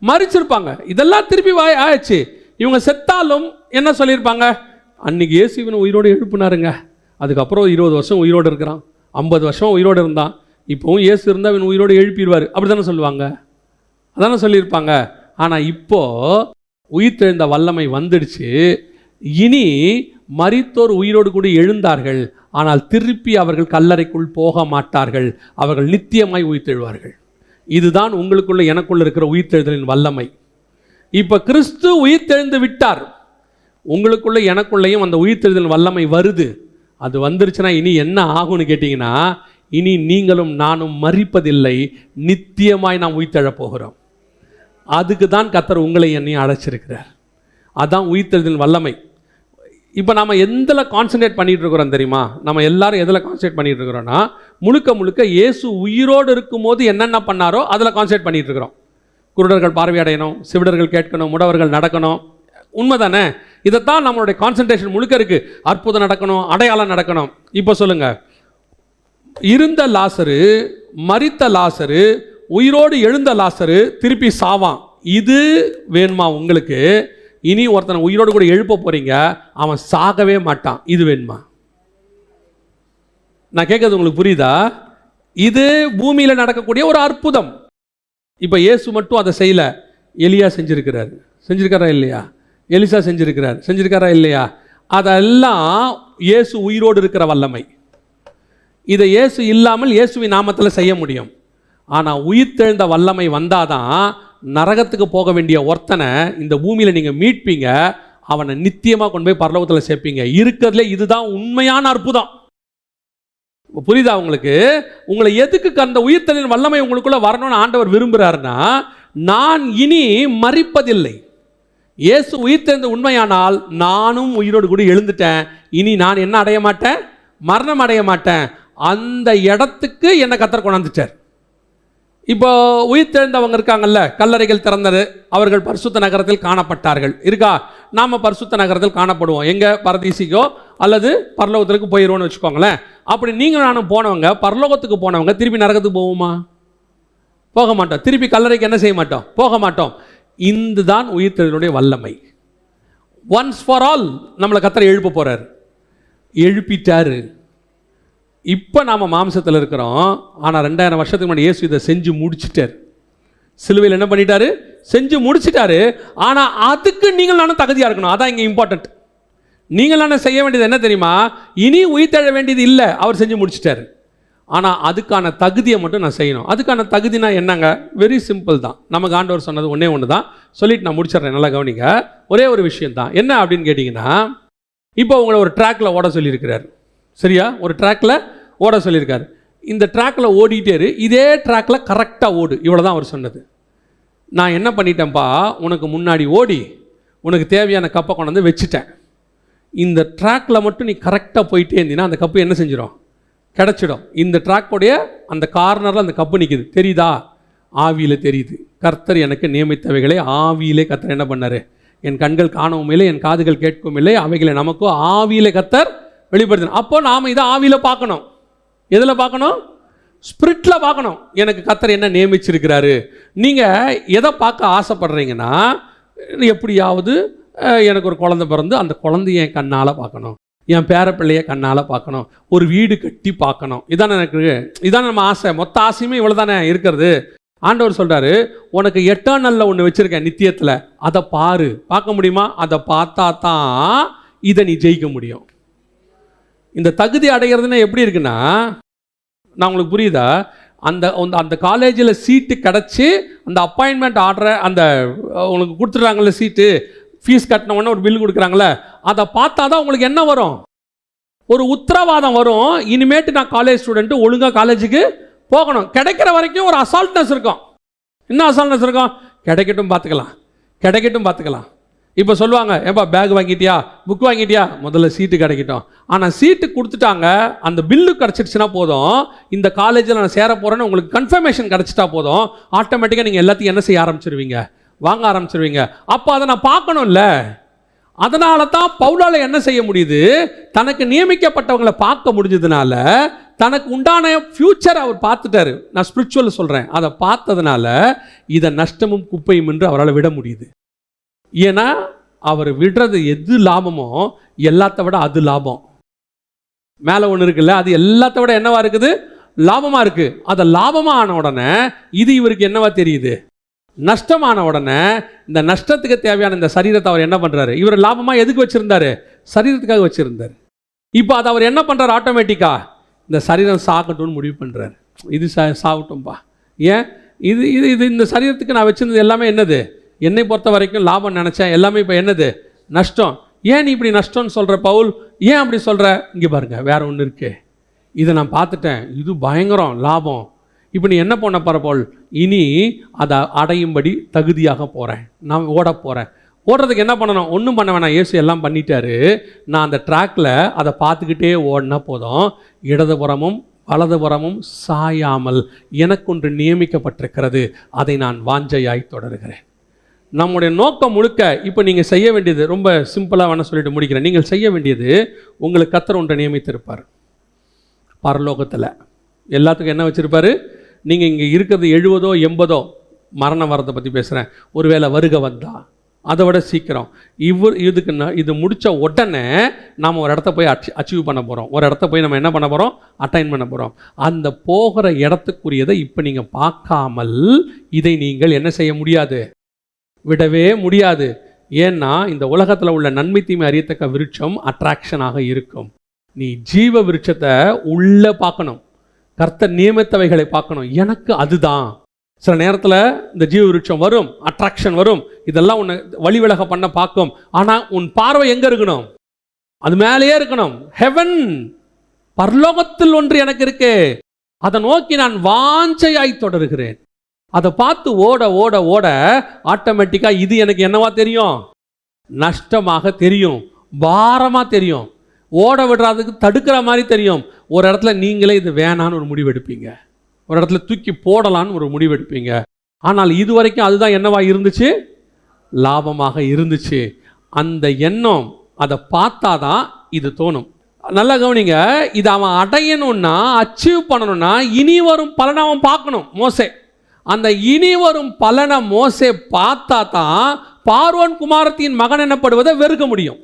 மரிச்சிருப்பாங்க. இதெல்லாம் திருப்பி ஆயிடுச்சு. இவங்க செத்தாலும் என்ன சொல்லியிருப்பாங்க? அன்னைக்கு இயேசு இவனை உயிரோடு எழுப்புனாருங்க, அதுக்கப்புறம் 20 வருஷம் உயிரோடு இருக்கிறான், 50 வருஷம் உயிரோடு இருந்தான், இப்போவும் இயேசு இருந்தால் இவன் உயிரோடு எழுப்பிடுவார், அப்படி தானே சொல்லுவாங்க, அதானே சொல்லியிருப்பாங்க. ஆனால் இப்போ உயிர்த்தெழுந்த வல்லமை வந்துடுச்சு. இனி மரித்தோர் உயிரோடு கூட எழுந்தார்கள், ஆனால் திருப்பி அவர்கள் கல்லறைக்குள் போக மாட்டார்கள், அவர்கள் நித்தியமாய் உயிர்த்தெழுவார்கள். இதுதான் உங்களுக்குள்ள எனக்குள்ள இருக்கிற உயிர்த்தெழுதலின் வல்லமை. இப்போ கிறிஸ்து உயிர்த்தெழுந்து விட்டார், உங்களுக்குள்ள எனக்குள்ளேயும் அந்த உயிர்த்தெழுதல் வல்லமை வருது. அது வந்துருச்சுன்னா இனி என்ன ஆகும்னு கேட்டிங்கன்னா, இனி நீங்களும் நானும் மரிப்பதில்லை, நித்தியமாய் நாம் உயிர்த்தெழப் போகிறோம். அதுக்கு தான் கர்த்தர் உங்களை என்னையும் அழைச்சிருக்கிறார். அதுதான் உயிர்த்தெழுதலின் வல்லமை. இப்போ நம்ம எதில் கான்சன்ட்ரேட் பண்ணிகிட்டு இருக்கிறோம் தெரியுமா? நம்ம எல்லாரும் எதில் கான்சன்ட்ரேட் பண்ணிகிட்டு இருக்கிறோன்னா, முழுக்க முழுக்க இயேசு உயிரோடு இருக்கும்போது என்னென்ன பண்ணாரோ அதில் கான்சன்ட்ரேட் பண்ணிகிட்டு இருக்கிறோம். குருடர்கள் பார்வையடையணும், செவிடர்கள் கேட்கணும், முடவர்கள் நடக்கணும். உண்மை தானே? இதைத்தான் நம்மளுடைய கான்சன்ட்ரேஷன் முழுக்க இருக்குது. அற்புதம் நடக்கணும், அடையாளம் நடக்கணும். இப்போ சொல்லுங்கள், இருந்த லாசரு, மரித்த லாசரு, உயிரோடு எழுந்த லாசரு திருப்பி சாவான். இது வேணுமா உங்களுக்கு? இனி ஒருத்தனை உயிரோடு கூட எழுப்ப போறீங்க, அவன் சாகவே மாட்டான். இது வேணுமா? நான் கேட்கறது உங்களுக்கு புரியுதா? இது பூமியில் நடக்கக்கூடிய ஒரு அற்புதம். இப்போ இயேசு மட்டும் அதை செய்யல, எலியா செஞ்சிருக்கிறார். செஞ்சிருக்காரா இல்லையா? எலிசா செஞ்சிருக்காரா இல்லையா? அதெல்லாம் இயேசு உயிரோடு இருக்கிற வல்லமை. இதை இயேசு இல்லாமல் இயேசுவின் நாமத்தில் செய்ய முடியும். ஆனால் உயிர்த்தெழுந்த வல்லமை வந்தாதான் நரகத்துக்கு போக வேண்டிய ஒருத்தனை இந்த பூமியில் நீங்கள் மீட்பீங்க, அவனை நித்தியமாக கொண்டு போய் பரலோகத்தில் சேர்ப்பீங்க. இருக்கிறதுல இதுதான் உண்மையான அற்புதம். புரியுதா உங்களுக்கு? உங்களை எதுக்கு அந்த உயிர்த்தெழுதலின் வல்லமை உங்களுக்குள்ள வரணும்னு ஆண்டவர் விரும்புகிறாருன்னா, நான் இனி மரிப்பதில்லை. இயேசு உயிர்த்தெழுந்த உண்மையானால் நானும் உயிரோடு கூட எழுந்துட்டேன். இனி நான் என்ன அடைய மாட்டேன்? மரணம் அடைய மாட்டேன். அந்த இடத்துக்கு என்னை கர்த்தர் கொண்டாந்துட்டார். இப்போ உயிர்த்தெழுந்தவங்க இருக்காங்கல்ல, கல்லறைகள் திறந்தது, அவர்கள் பரிசுத்த நகரத்தில் காணப்பட்டார்கள் இருக்கா? நாம் பரிசுத்த நகரத்தில் காணப்படுவோம். எங்கே? பரதீசிக்கோ அல்லது பரலோகத்துக்கு போயிடுவோன்னு வச்சுக்கோங்களேன். அப்படி நீங்கள் நானும் போனவங்க, பரலோகத்துக்கு போனவங்க திருப்பி நரகத்துக்கு போவோமா? போக மாட்டோம். திருப்பி கல்லறைக்கு என்ன செய்ய மாட்டோம்? போக மாட்டோம். இதுதான் உயிர்த்தெழுதலுடைய வல்லமை. ஒன்ஸ் ஃபார் ஆல் நம்மளை கர்த்தர் எழுப்ப போறார். எழுப்பிட்டாரு. இப்போ நாம் மாம்சத்தில் இருக்கிறோம். ஆனால் 2000 வருஷத்துக்கு முன்னாடி இயேசு இதை செஞ்சு முடிச்சிட்டார். சிலுவையில் என்ன பண்ணிட்டாரு? செஞ்சு முடிச்சிட்டாரு. ஆனால் அதுக்கு நீங்கள் நானும் தகுதியாக இருக்கணும். அதான் இங்கே இம்பார்ட்டன்ட். நீங்கள் நானும் செய்ய வேண்டியது என்ன தெரியுமா? இனி உயிர்த்தெழ வேண்டியது இல்லை, அவர் செஞ்சு முடிச்சிட்டாரு. ஆனால் அதுக்கான தகுதியை மட்டும் நான் செய்யணும். அதுக்கான தகுதினா என்னங்க? வெரி சிம்பிள் தான். நமக்கு ஆண்டவர் சொன்னது ஒன்றே ஒன்று தான். சொல்லிட்டு நான் முடிச்சிடுறேன், நல்லா கவனிங்க. ஒரே ஒரு விஷயம் தான். என்ன அப்படின்னு கேட்டிங்கன்னா, இப்போ உங்களை ஒரு ட்ராக்கில் ஓட சொல்லியிருக்கிறார், சரியா? ஒரு ட்ராக்கில் ஓட சொல்லியிருக்காரு. இந்த ட்ராக்கில் ஓடிட்டே இதே ட்ராக்கில் கரெக்டாக ஓடு, இவ்வளோ தான் அவர் சொன்னது. நான் என்ன பண்ணிட்டேன்ப்பா, உனக்கு முன்னாடி ஓடி உனக்கு தேவையான கப்பை கொண்டு வந்து வச்சுட்டேன். இந்த ட்ராக்கில் மட்டும் நீ கரெக்டாக போயிட்டே இருந்தீங்கன்னா அந்த கப்பு என்ன செஞ்சிடும்? கிடச்சிடும். இந்த ட்ராக்கோடைய அந்த கார்னரில் அந்த கப்பு நிற்குது, தெரியுதா? ஆவியில் தெரியுது. கர்த்தர் எனக்கு நியமித்தவைகளை ஆவியிலே கர்த்தர் என்ன பண்ணார்? என் கண்கள் காணவும் இல்லை, என் காதுகள் கேட்கவும் இல்லை, அவைகளை நமக்கோ ஆவியிலே கர்த்தர் வெளிப்படுத்தினார். அப்போ நாம் இதை ஆவியில் பார்க்கணும். எதில் பார்க்கணும்? ஸ்பிரிட்டில் பார்க்கணும். எனக்கு கர்த்தர் என்ன நியமிச்சிருக்கிறாரு. நீங்கள் எதை பார்க்க ஆசைப்படுறீங்கன்னா, எப்படியாவது எனக்கு ஒரு குழந்தை பிறந்து அந்த குழந்தைய என் கண்ணால் பார்க்கணும், என் பேரப்பிள்ளையை கண்ணால் பார்க்கணும், ஒரு வீடு கட்டி பார்க்கணும். இதானே எனக்கு, இதானே நம்ம ஆசை. மொத்த ஆசையுமே இவ்வளோ தானே இருக்கிறது. ஆண்டவர் சொல்கிறாரு, உனக்கு எட்டர்னலில் ஒன்று வச்சுருக்கேன், நித்தியத்தில், அதை பாரு. பார்க்க முடியுமா? அதை பார்த்தா தான் இதை நீ ஜெயிக்க முடியும். இந்த தகுதி அடைகிறதுனா எப்படி இருக்குன்னா, நான் உங்களுக்கு புரியுதா? அந்த அந்த காலேஜில் சீட்டு கிடச்சி அந்த அப்பாயின்மெண்ட் ஆர்டரை அந்த உங்களுக்கு கொடுத்துட்றாங்கல்ல, சீட்டு ஃபீஸ் கட்டின உடனே ஒரு பில் கொடுக்குறாங்களே, அதை பார்த்தா தான் உங்களுக்கு என்ன வரும்? ஒரு உத்தரவாதம் வரும். இனிமேட்டு நான் காலேஜ் ஸ்டூடெண்ட்டு, ஒழுங்காக காலேஜுக்கு போகணும். கிடைக்கிற வரைக்கும் ஒரு அசால்ட்னஸ் இருக்கும். என்ன அசால்ட்னஸ் இருக்கும்? கிடைக்கட்டும் பார்த்துக்கலாம், கிடைக்கட்டும் பார்த்துக்கலாம். இப்போ சொல்லுவாங்க, ஏப்பா பேக் வாங்கிட்டியா, புக் வாங்கிட்டியா, முதல்ல சீட்டு கிடைக்கட்டும். ஆனால் சீட்டு கொடுத்துட்டாங்க, அந்த பில்லு கிடச்சிடுச்சுன்னா போதும், இந்த காலேஜில் நான் சேர போகிறேன்னு உங்களுக்கு கன்ஃபர்மேஷன் கிடச்சிட்டா போதும், ஆட்டோமேட்டிக்காக நீங்கள் எல்லாத்தையும் என்ன செய்ய ஆரம்பிச்சிருவீங்க? வாங்க ஆரம்பிச்சிருவீங்க. அப்போ அதை நான் பார்க்கணும்ல. அதனால தான் பவுலால என்ன செய்ய முடியுது? தனக்கு நியமிக்கப்பட்டவங்களை பார்க்க முடிஞ்சதுனால, தனக்கு உண்டான ஃபியூச்சர் அவர் பார்த்துட்டாரு. நான் ஸ்பிரிச்சுவல் சொல்கிறேன். அதை பார்த்ததுனால இதை நஷ்டமும் குப்பையும் என்று அவரால் விட முடியுது. ஏன்னா அவர் விடுறது எது லாபமோ எல்லாத்த விட அது லாபம். மேலே ஒன்று இருக்குல்ல, அது எல்லாத்த விட என்னவா இருக்குது? லாபமாக இருக்குது. அதை லாபமாக ஆன உடனே இது இவருக்கு என்னவா தெரியுது? நஷ்டமான உடனே இந்த நஷ்டத்துக்கு தேவையான இந்த சரீரத்தை அவர் என்ன பண்ணுறாரு? இவர் லாபமாக எதுக்கு வச்சுருந்தாரு? சரீரத்துக்காக வச்சுருந்தார். இப்போ அதை அவர் என்ன பண்ணுறாரு? ஆட்டோமேட்டிக்காக இந்த சரீரம் சாகட்டும்னு முடிவு பண்ணுறாரு. இது சாகட்டும்பா. ஏன்? இது இது இது இந்த சரீரத்துக்கு நான் வச்சுருந்தது எல்லாமே என்னது? என்னை பொறுத்த வரைக்கும் லாபம் நினச்சேன், எல்லாமே இப்போ என்னது? நஷ்டம். ஏன் நீ இப்படி நஷ்டம்னு சொல்கிற பவுல்? ஏன் அப்படி சொல்கிற? இங்கே பாருங்க, வேற ஒன்று இருக்கு. இதை நான் பார்த்துட்டேன், இது பயங்கரம் லாபம். இப்போ நீ என்ன பண்ண போகிற பவுல்? இனி அதை அடையும்படி தகுதியாக போகிறேன், நான் ஓட போகிறேன். ஓடுறதுக்கு என்ன பண்ணணும்? ஒன்றும் பண்ண வேணாம், இயேசு எல்லாம் பண்ணிட்டாரு. நான் அந்த ட்ராக்கில் அதை பார்த்துக்கிட்டே ஓடினா போதும், இடதுபுறமும் வலதுபுறமும் சாயாமல் எனக்கொன்று நியமிக்கப்பட்டிருக்கிறது, அதை நான் வாஞ்சையாய் தொடருகிறேன். நம்முடைய நோக்கம் முழுக்க இப்போ நீங்கள் செய்ய வேண்டியது ரொம்ப சிம்பிளாக வேணால் சொல்லிட்டு முடிக்கிறேன். நீங்கள் செய்ய வேண்டியது, உங்களுக்கு கர்த்தர் ஒன்றை நியமித்திருப்பார் பரலோகத்தில். எல்லாத்துக்கும் என்ன வச்சுருப்பார்? நீங்கள் இங்கே இருக்கிறது 70 80 மரணம் வரதை பற்றி பேசுகிறேன். ஒருவேளை வருகை வந்தா அதை விட சீக்கிரம் இது முடித்த உடனே நாம் ஒரு இடத்த போய் அச்சீவ் பண்ண போகிறோம். ஒரு இடத்த போய் நம்ம என்ன பண்ண போகிறோம்? அட்டைன் பண்ண போகிறோம். அந்த போகிற இடத்துக்குரியதை இப்போ நீங்கள் பார்க்காமல் இதை நீங்கள் என்ன செய்ய முடியாது? விடவே முடியாது. ஏன்னா இந்த உலகத்தில் உள்ள நன்மை தீமை அறியத்தக்க விருட்சம் அட்ராக்ஷனாக இருக்கும். நீ ஜீவ விருட்சத்தை உள்ளே பார்க்கணும், கர்த்தர் நியமித்தவைகளை பார்க்கணும். எனக்கு அதுதான். சில நேரத்தில் இந்த ஜீவ விருட்சம் வரும், அட்ராக்ஷன் வரும், இதெல்லாம் உன்னை வழி விலக பண்ண பார்க்கும். ஆனால் உன் பார்வை எங்கே இருக்கணும்? அது மேலேயே இருக்கணும். ஹெவன். பரலோகத்தில் ஒன்று எனக்கு இருக்கு, அதை நோக்கி நான் வாஞ்சையாய் தொடருகிறேன். அதை பார்த்து ஓட ஓட ஓட ஆட்டோமேட்டிக்கா இது எனக்கு என்னவா தெரியும்? நஷ்டமாக தெரியும், பாரமா தெரியும், ஓட விடுறதுக்கு தடுக்கிற மாதிரி தெரியும். ஒரு இடத்துல நீங்களே இது வேணான்னு ஒரு முடிவெடுப்பீங்க, ஒரு இடத்துல தூக்கி போடலான்னு ஒரு முடிவெடுப்பீங்க. ஆனால் இதுவரைக்கும் அதுதான் என்னவா இருந்துச்சு? லாபமாக இருந்துச்சு. அந்த எண்ணம், அதை பார்த்தாதான் இது தோணும். நல்லா கவனிங்க, இதை அவன் அடையணும்னா, அச்சீவ் பண்ணணும்னா இனி வரும் பலனை அவன் பார்க்கணும். மோசே அந்த இனி வரும் பலனை மோசே பார்த்தா தான் பார்வோன் குமாரத்தின் மகன் எனப்படுவதை வெறுக்க முடியும்.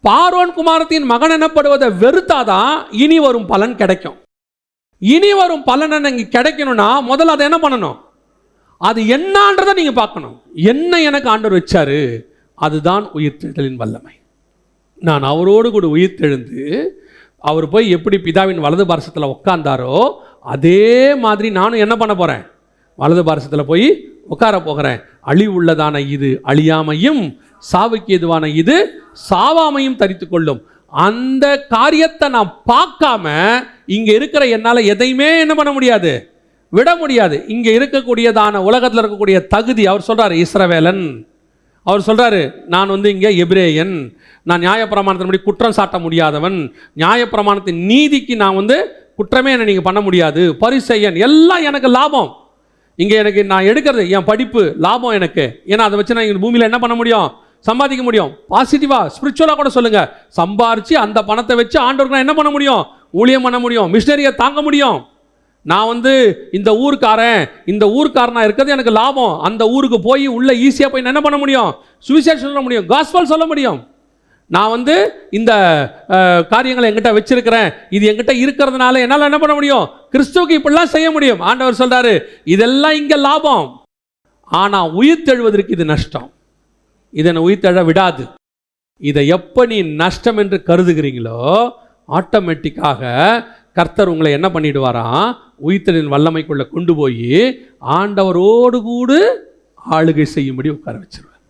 பார்வோன் குமாரத்தின் மகன் எனப்படுவதை வெறுத்தாதான் இனி வரும் பலன் கிடைக்கும். இனி வரும் பலனை நீங்க கிடைக்கணும்னா முதல்ல அதை என்ன பண்ணணும்? அது என்னன்றதை நீங்க பார்க்கணும். என்ன எனக்கு ஆண்டவர் வச்சாரு? அதுதான் உயிர்த்தெழுதலின் வல்லமை. நான் அவரோடு கூட உயிர்த்தெழுந்து அவர் போய் எப்படி பிதாவின் வலது பாரசத்தில் உட்கார்ந்தாரோ அதே மாதிரி நானும் என்ன பண்ண போறேன்? வலது பாரசத்தில் போய் உட்கார போகிறேன். அழிவுள்ளதான இது அழியாமையும், சாவுக்கு எதுவான இது சாவாமையும் தரித்து கொள்ளும். அந்த காரியத்தை நான் பார்க்காம இங்க இருக்கிற என்னால எதையுமே என்ன பண்ண முடியாது, விட முடியாது. இங்க இருக்கக்கூடியதான உலகத்தில் இருக்கக்கூடிய தகுதி, அவர் சொல்றாரு இஸ்ரவேலன், அவர் சொல்றாரு நான் இங்க எபிரேயன், நான் நியாயப்பிரமாணத்தின்படி குற்றம் சாட்ட முடியாதவன், நியாயப்பிரமாணத்தின் நீதிக்கு நான் குற்றமே என்ன நீங்க பண்ண முடியாது, பரிசெயன், எல்லாம் எனக்கு லாபம். இங்க எனக்கு நான் எடுக்கிறது என் படிப்பு லாபம் எனக்கு. ஏன்னா அதை வச்சு நான் இந்த பூமியில என்ன பண்ண முடியும்? சம்பாதிக்க முடியும். பாசிட்டிவா ஸ்பிரிச்சுவலா கூட சொல்லுங்க, சம்பாரிச்சு அந்த பணத்தை வச்சு ஆண்டவருக்கு நான் என்ன பண்ண முடியும்? ஊழியம் பண்ண முடியும், மிஷனரியை தாங்க முடியும். நான் இந்த ஊர்க்காரனா இருக்கிறது எனக்கு லாபம். அந்த ஊருக்கு போய் உள்ள ஈஸியா போய் என்ன பண்ண முடியும்? சுவிசேஷம் சொல்ல முடியும், காஸ்பல் சொல்ல முடியும். நான் இந்த காரியங்களை என்கிட்ட வச்சிருக்கிறேன், இது என்கிட்ட இருக்கிறதுனால என்னால் என்ன பண்ண முடியும்? கிறிஸ்துவுக்கு இப்படிலாம் செய்ய முடியும். ஆண்டவர் சொல்றாரு இதெல்லாம் இங்க லாபம், ஆனா உயிர்த்தெழுவதற்கு இது நஷ்டம். இதை உயிர்த்தெழ விடாது. இதை எப்ப நீ நஷ்டம் என்று கருதுகிறீங்களோ ஆட்டோமேட்டிக்காக கர்த்தர் உங்களை என்ன பண்ணிடுவாராம்? உயிர்த்தெழுதலின் வல்லமைக்குள்ள கொண்டு போய் ஆண்டவரோடு கூட ஆளுகை செய்யும்படி உட்கார வச்சிருவார்.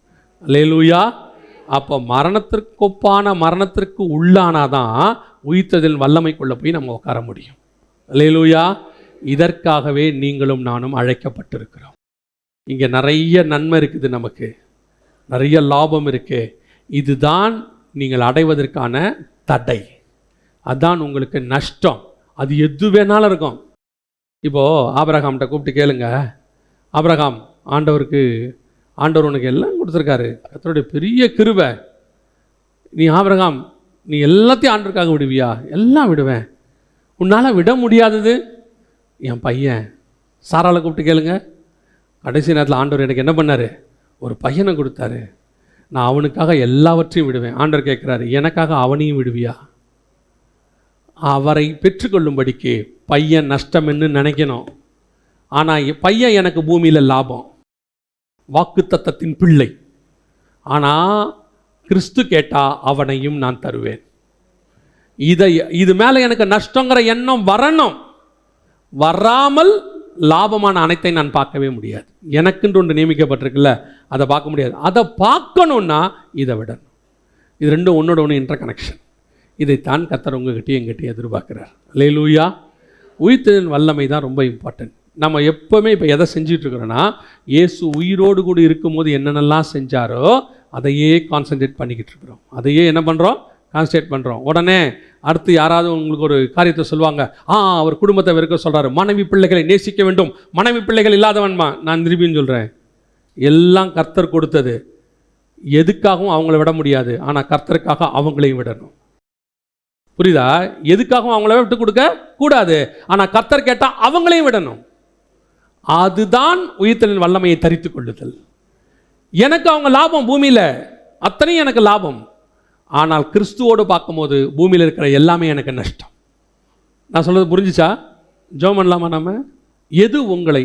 அல்லேலூயா. அப்போ மரணத்திற்கொப்பான மரணத்திற்கு உள்ளானாதான் உயிர்த்தெழுதலின் வல்லமைக்குள்ள போய் நம்ம உட்கார முடியும். அல்லேலூயா. இதற்காகவே நீங்களும் நானும் அழைக்கப்பட்டிருக்கிறோம். இங்கே நிறைய நன்மை இருக்குது, நமக்கு நிறைய லாபம் இருக்கு. இதுதான் நீங்கள் அடைவதற்கான தடை, அதான் உங்களுக்கு நஷ்டம். அது எது வேணாலும் இருக்கும். இப்போ ஆபிரகாம்கிட்ட கூப்பிட்டு கேளுங்க, ஆபிரகாம், ஆண்டவர் உனக்கு எல்லாம் கொடுத்துருக்காரு, கர்த்தருடைய பெரிய கிருபை. நீ ஆபிரகாம், நீ எல்லாத்தையும் ஆண்டவருக்காக விடுவியா? எல்லாம் விடுவேன். உன்னால் விட முடியாதது என் பையன் சாராளை கூப்பிட்டு கேளுங்க. கடைசி நேரத்தில் ஆண்டவர் எனக்கு என்ன பண்ணார்? ஒரு பையனை கொடுத்தாரு. நான் அவனுக்காக எல்லாவற்றையும் விடுவேன். ஆண்டவர் கேட்குறாரு, எனக்காக அவனையும் விடுவியா? அவரை பெற்றுக்கொள்ளும்படிக்கு பையன் நஷ்டம் என்று நினைக்கணும். ஆனால் பையன் எனக்கு பூமியில் லாபம், வாக்குத்தத்தத்தின் பிள்ளை. ஆனால் கிறிஸ்து கேட்டா அவனையும் நான் தருவேன். இது மேலே எனக்கு நஷ்டங்கிற எண்ணம் வரணும். வராமல் லாபமான அனைத்தை நான் பார்க்கவே முடியாது. எனக்குன்று ஒன்று நியமிக்கப்பட்டிருக்குல்ல, அதை பார்க்க முடியாது. அதை பார்க்கணுன்னா இதை விடணும். இது ரெண்டும் ஒன்னோட ஒன்று இன்டர் கனெக்ஷன். இதைத்தான் கர்த்தர் உங்ககிட்டயும் எங்கிட்டையும் எதிர்பார்க்கிறார். அல்லேலூயா. உயிர்த்தெழுதலின் வல்லமை தான் ரொம்ப இம்பார்ட்டன்ட். நம்ம எப்போவுமே இப்போ எதை செஞ்சிட்டு இருக்கிறோன்னா, இயேசு உயிரோடு கூட இருக்கும்போது என்னென்னலாம் செஞ்சாரோ அதையே கான்சன்ட்ரேட் பண்ணிக்கிட்டு இருக்கிறோம். அதையே என்ன பண்ணுறோம்? கான்சன்ட்ரேட் பண்ணுறோம். உடனே அடுத்து யாராவது உங்களுக்கு ஒரு காரியத்தை சொல்லுவாங்க, அவர் குடும்பத்தை வெறுக்க சொல்கிறாரு, மனைவி பிள்ளைகளை நேசிக்க வேண்டும், மனைவி பிள்ளைகள் இல்லாதவன்மா. நான் திரும்பின்னு சொல்கிறேன், எல்லாம் கர்த்தர் கொடுத்தது. எதுக்காகவும் அவங்கள விட முடியாது, ஆனால் கர்த்தருக்காக அவங்களையும் விடணும். புரியுதா? எதுக்காகவும் அவங்கள விட்டு கொடுக்க கூடாது, ஆனால் கர்த்தர் கேட்டால் அவங்களையும் விடணும். அதுதான் உயிர்த்தெழுதலின் வல்லமையை தரித்து கொள்ளுதல். எனக்கு அவங்க லாபம், பூமியில் அத்தனையும் எனக்கு லாபம். ஆனால் கிறிஸ்துவோடு பார்க்கும்போது பூமியில் இருக்கிற எல்லாமே எனக்கு நஷ்டம். நான் சொல்றது புரிஞ்சுச்சா? ஜெபம் பண்ணலாமா? நம்ம எது உங்களை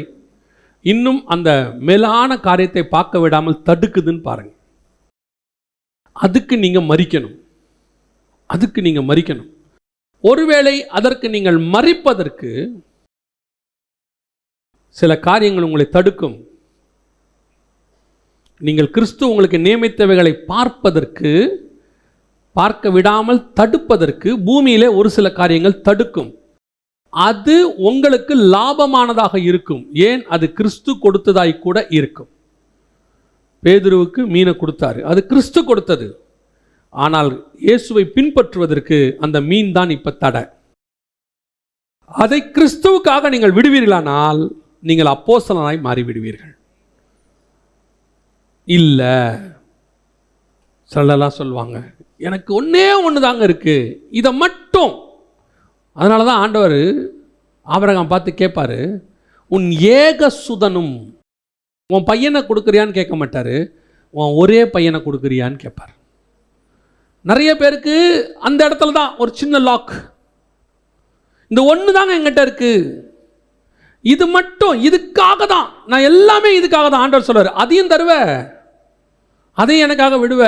இன்னும் அந்த மேலான காரியத்தை பார்க்க விடாமல் தடுக்குதுன்னு பாருங்க. அதுக்கு நீங்க மரிக்கணும். ஒருவேளை அதற்கு நீங்கள் மரிப்பதற்கு சில காரியங்கள் உங்களை தடுக்கும். நீங்கள் கிறிஸ்து உங்களுக்கு நியமித்தவைகளை பார்ப்பதற்கு பார்க்க விடாமல் தடுப்பதற்கு பூமியிலே ஒரு சில காரியங்கள் தடுக்கும். அது உங்களுக்கு லாபமானதாக இருக்கும். ஏன்? அது கிறிஸ்து கொடுத்ததாய் கூட இருக்கும். பேதுருவுக்கு மீனை கொடுத்தாரு, அது கிறிஸ்து கொடுத்தது. ஆனால் இயேசுவை பின்பற்றுவதற்கு அந்த மீன் தான் இப்ப தடை. அதை கிறிஸ்துவுக்காக நீங்கள் விடுவீர்களானால் நீங்கள் அப்போஸ்தலனாய் மாறிவிடுவீர்கள். இல்ல, சிலரெல்லாம் சொல்லுவாங்க, எனக்கு ஒன்னே ஒன்று தாங்க இருக்கு, இதை மட்டும். அதனால தான் ஆண்டவர் ஆபிரகாம் பார்த்து கேட்பாரு, உன் ஏக சுதனும், உன் பையனை கொடுக்குறியான்னு கேட்க மாட்டாரு, உன் ஒரே பையனை கொடுக்குறியான்னு கேட்பார். நிறைய பேருக்கு அந்த இடத்துல தான் ஒரு சின்ன லாக். இந்த ஒன்று தாங்க எங்கிட்ட இருக்கு, இது மட்டும், இதுக்காக தான் நான் எல்லாமே இதுக்காக தான். ஆண்டவர் சொல்றாரு, அதையும் தருவ, அதையும் எனக்காக விடுவ,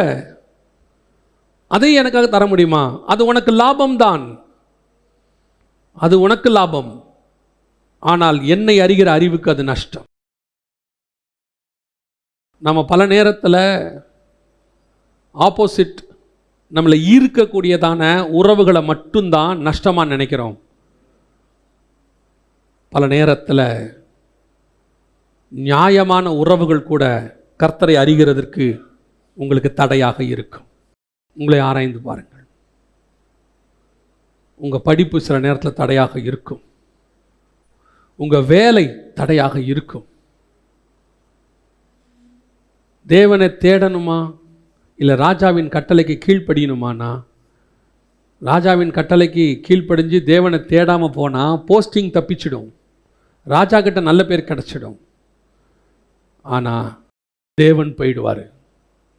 அதையும் எனக்காக தர முடியுமா? அது உனக்கு லாபம் தான், அது உனக்கு லாபம். ஆனால் என்னை அறிகிற அறிவுக்கு அது நஷ்டம். நம்ம பல நேரத்தில் ஆப்போசிட் நம்மளை ஈர்க்கக்கூடியதான உறவுகளை மட்டும்தான் நஷ்டமாக நினைக்கிறோம். பல நேரத்தில் நியாயமான உறவுகள் கூட கர்த்தரை அறிகிறதற்கு உங்களுக்கு தடையாக இருக்கும். உங்களை ஆராய்ந்து பாருங்கள். உங்கள் படிப்பு சில நேரத்தில் தடையாக இருக்கும், உங்கள் வேலை தடையாக இருக்கும். தேவனை தேடணுமா இல்லை ராஜாவின் கட்டளைக்கு கீழ்ப்படியணுமானா, ராஜாவின் கட்டளைக்கு கீழ்ப்படிஞ்சு தேவனை தேடாமல் போனால் போஸ்டிங் தப்பிச்சிடும், ராஜா கிட்ட நல்ல பேர் கிடச்சிடும். ஆனால் தேவன் போயிடுவார்.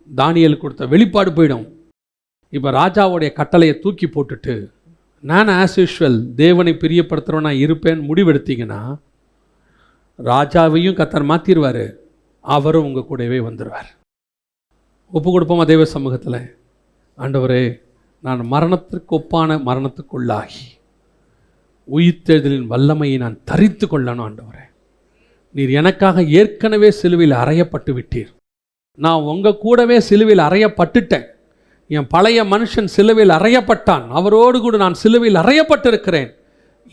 தானியேல் கொடுத்த வெளிப்பாடு போயிடும். இப்போ ராஜாவுடைய கட்டளையை தூக்கி போட்டுட்டு நான் ஆஸ் யூஷுவல் தேவனை பிரியப்படுத்துகிறவனா இருப்பேன் முடிவெடுத்தீங்கன்னா ராஜாவையும் கர்த்தர் மாற்றிடுவார், அவரும் உங்கள் கூடவே வந்துடுவார். ஒப்பு கொடுப்போமா தேவ சமூகத்தில்? ஆண்டவரே, நான் மரணத்திற்கு ஒப்பான மரணத்துக்குள்ளாகி உயிர்த்தெழுதலின் வல்லமையை நான் தரித்து கொள்ளணும். ஆண்டவரே, நீர் எனக்காக ஏற்கனவே சிலுவையில் அறையப்பட்டு விட்டீர். நான் உங்கள் கூடவே சிலுவையில் அறையப்பட்டுட்டேன். என் பழைய மனுஷன் சிலுவையில் அறையப்பட்டான், அவரோடு கூட நான் சிலுவையில் அறையப்பட்டிருக்கிறேன்.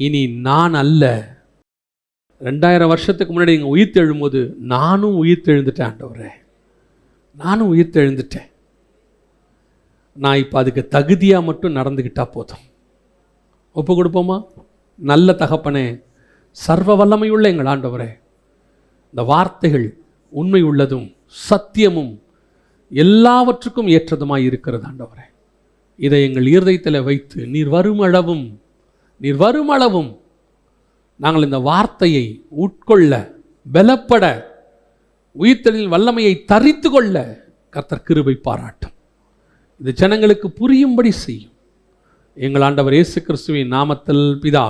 இனி நான் அல்ல. 2000 வருஷத்துக்கு முன்னாடி நீங்கள் உயிர்த்தெழும்போது நானும் உயிர்த்தெழுந்துட்டேன். ஆண்டவரே, நானும் உயிர்த்தெழுந்துட்டேன். நான் இப்போ அதுக்கு தகுதியாக மட்டும் நடந்துக்கிட்டால் போதும். ஒப்பு கொடுப்போமா? நல்ல தகப்பனே, சர்வ வல்லமையுள்ள எங்கள் ஆண்டவரே, இந்த வார்த்தைகள் உண்மை உள்ளதும் சத்தியமும் எல்லாவற்றுக்கும் ஏற்றதுமாய் இருக்கிறது. ஆண்டவரே, இதை எங்கள் இருதயத்தில் வைத்து நீர் வரும் அளவும் நாங்கள் இந்த வார்த்தையை உட்கொள்ள, பலப்பட, உயிர்த்தெழுதலின் வல்லமையை தரித்து கொள்ள கர்த்தர் கிருபை பாராட்டும். இது ஜனங்களுக்கு புரியும்படி செய்யும். எங்கள் ஆண்டவர் இயேசு கிறிஸ்துவின் நாமத்தில் பிதா.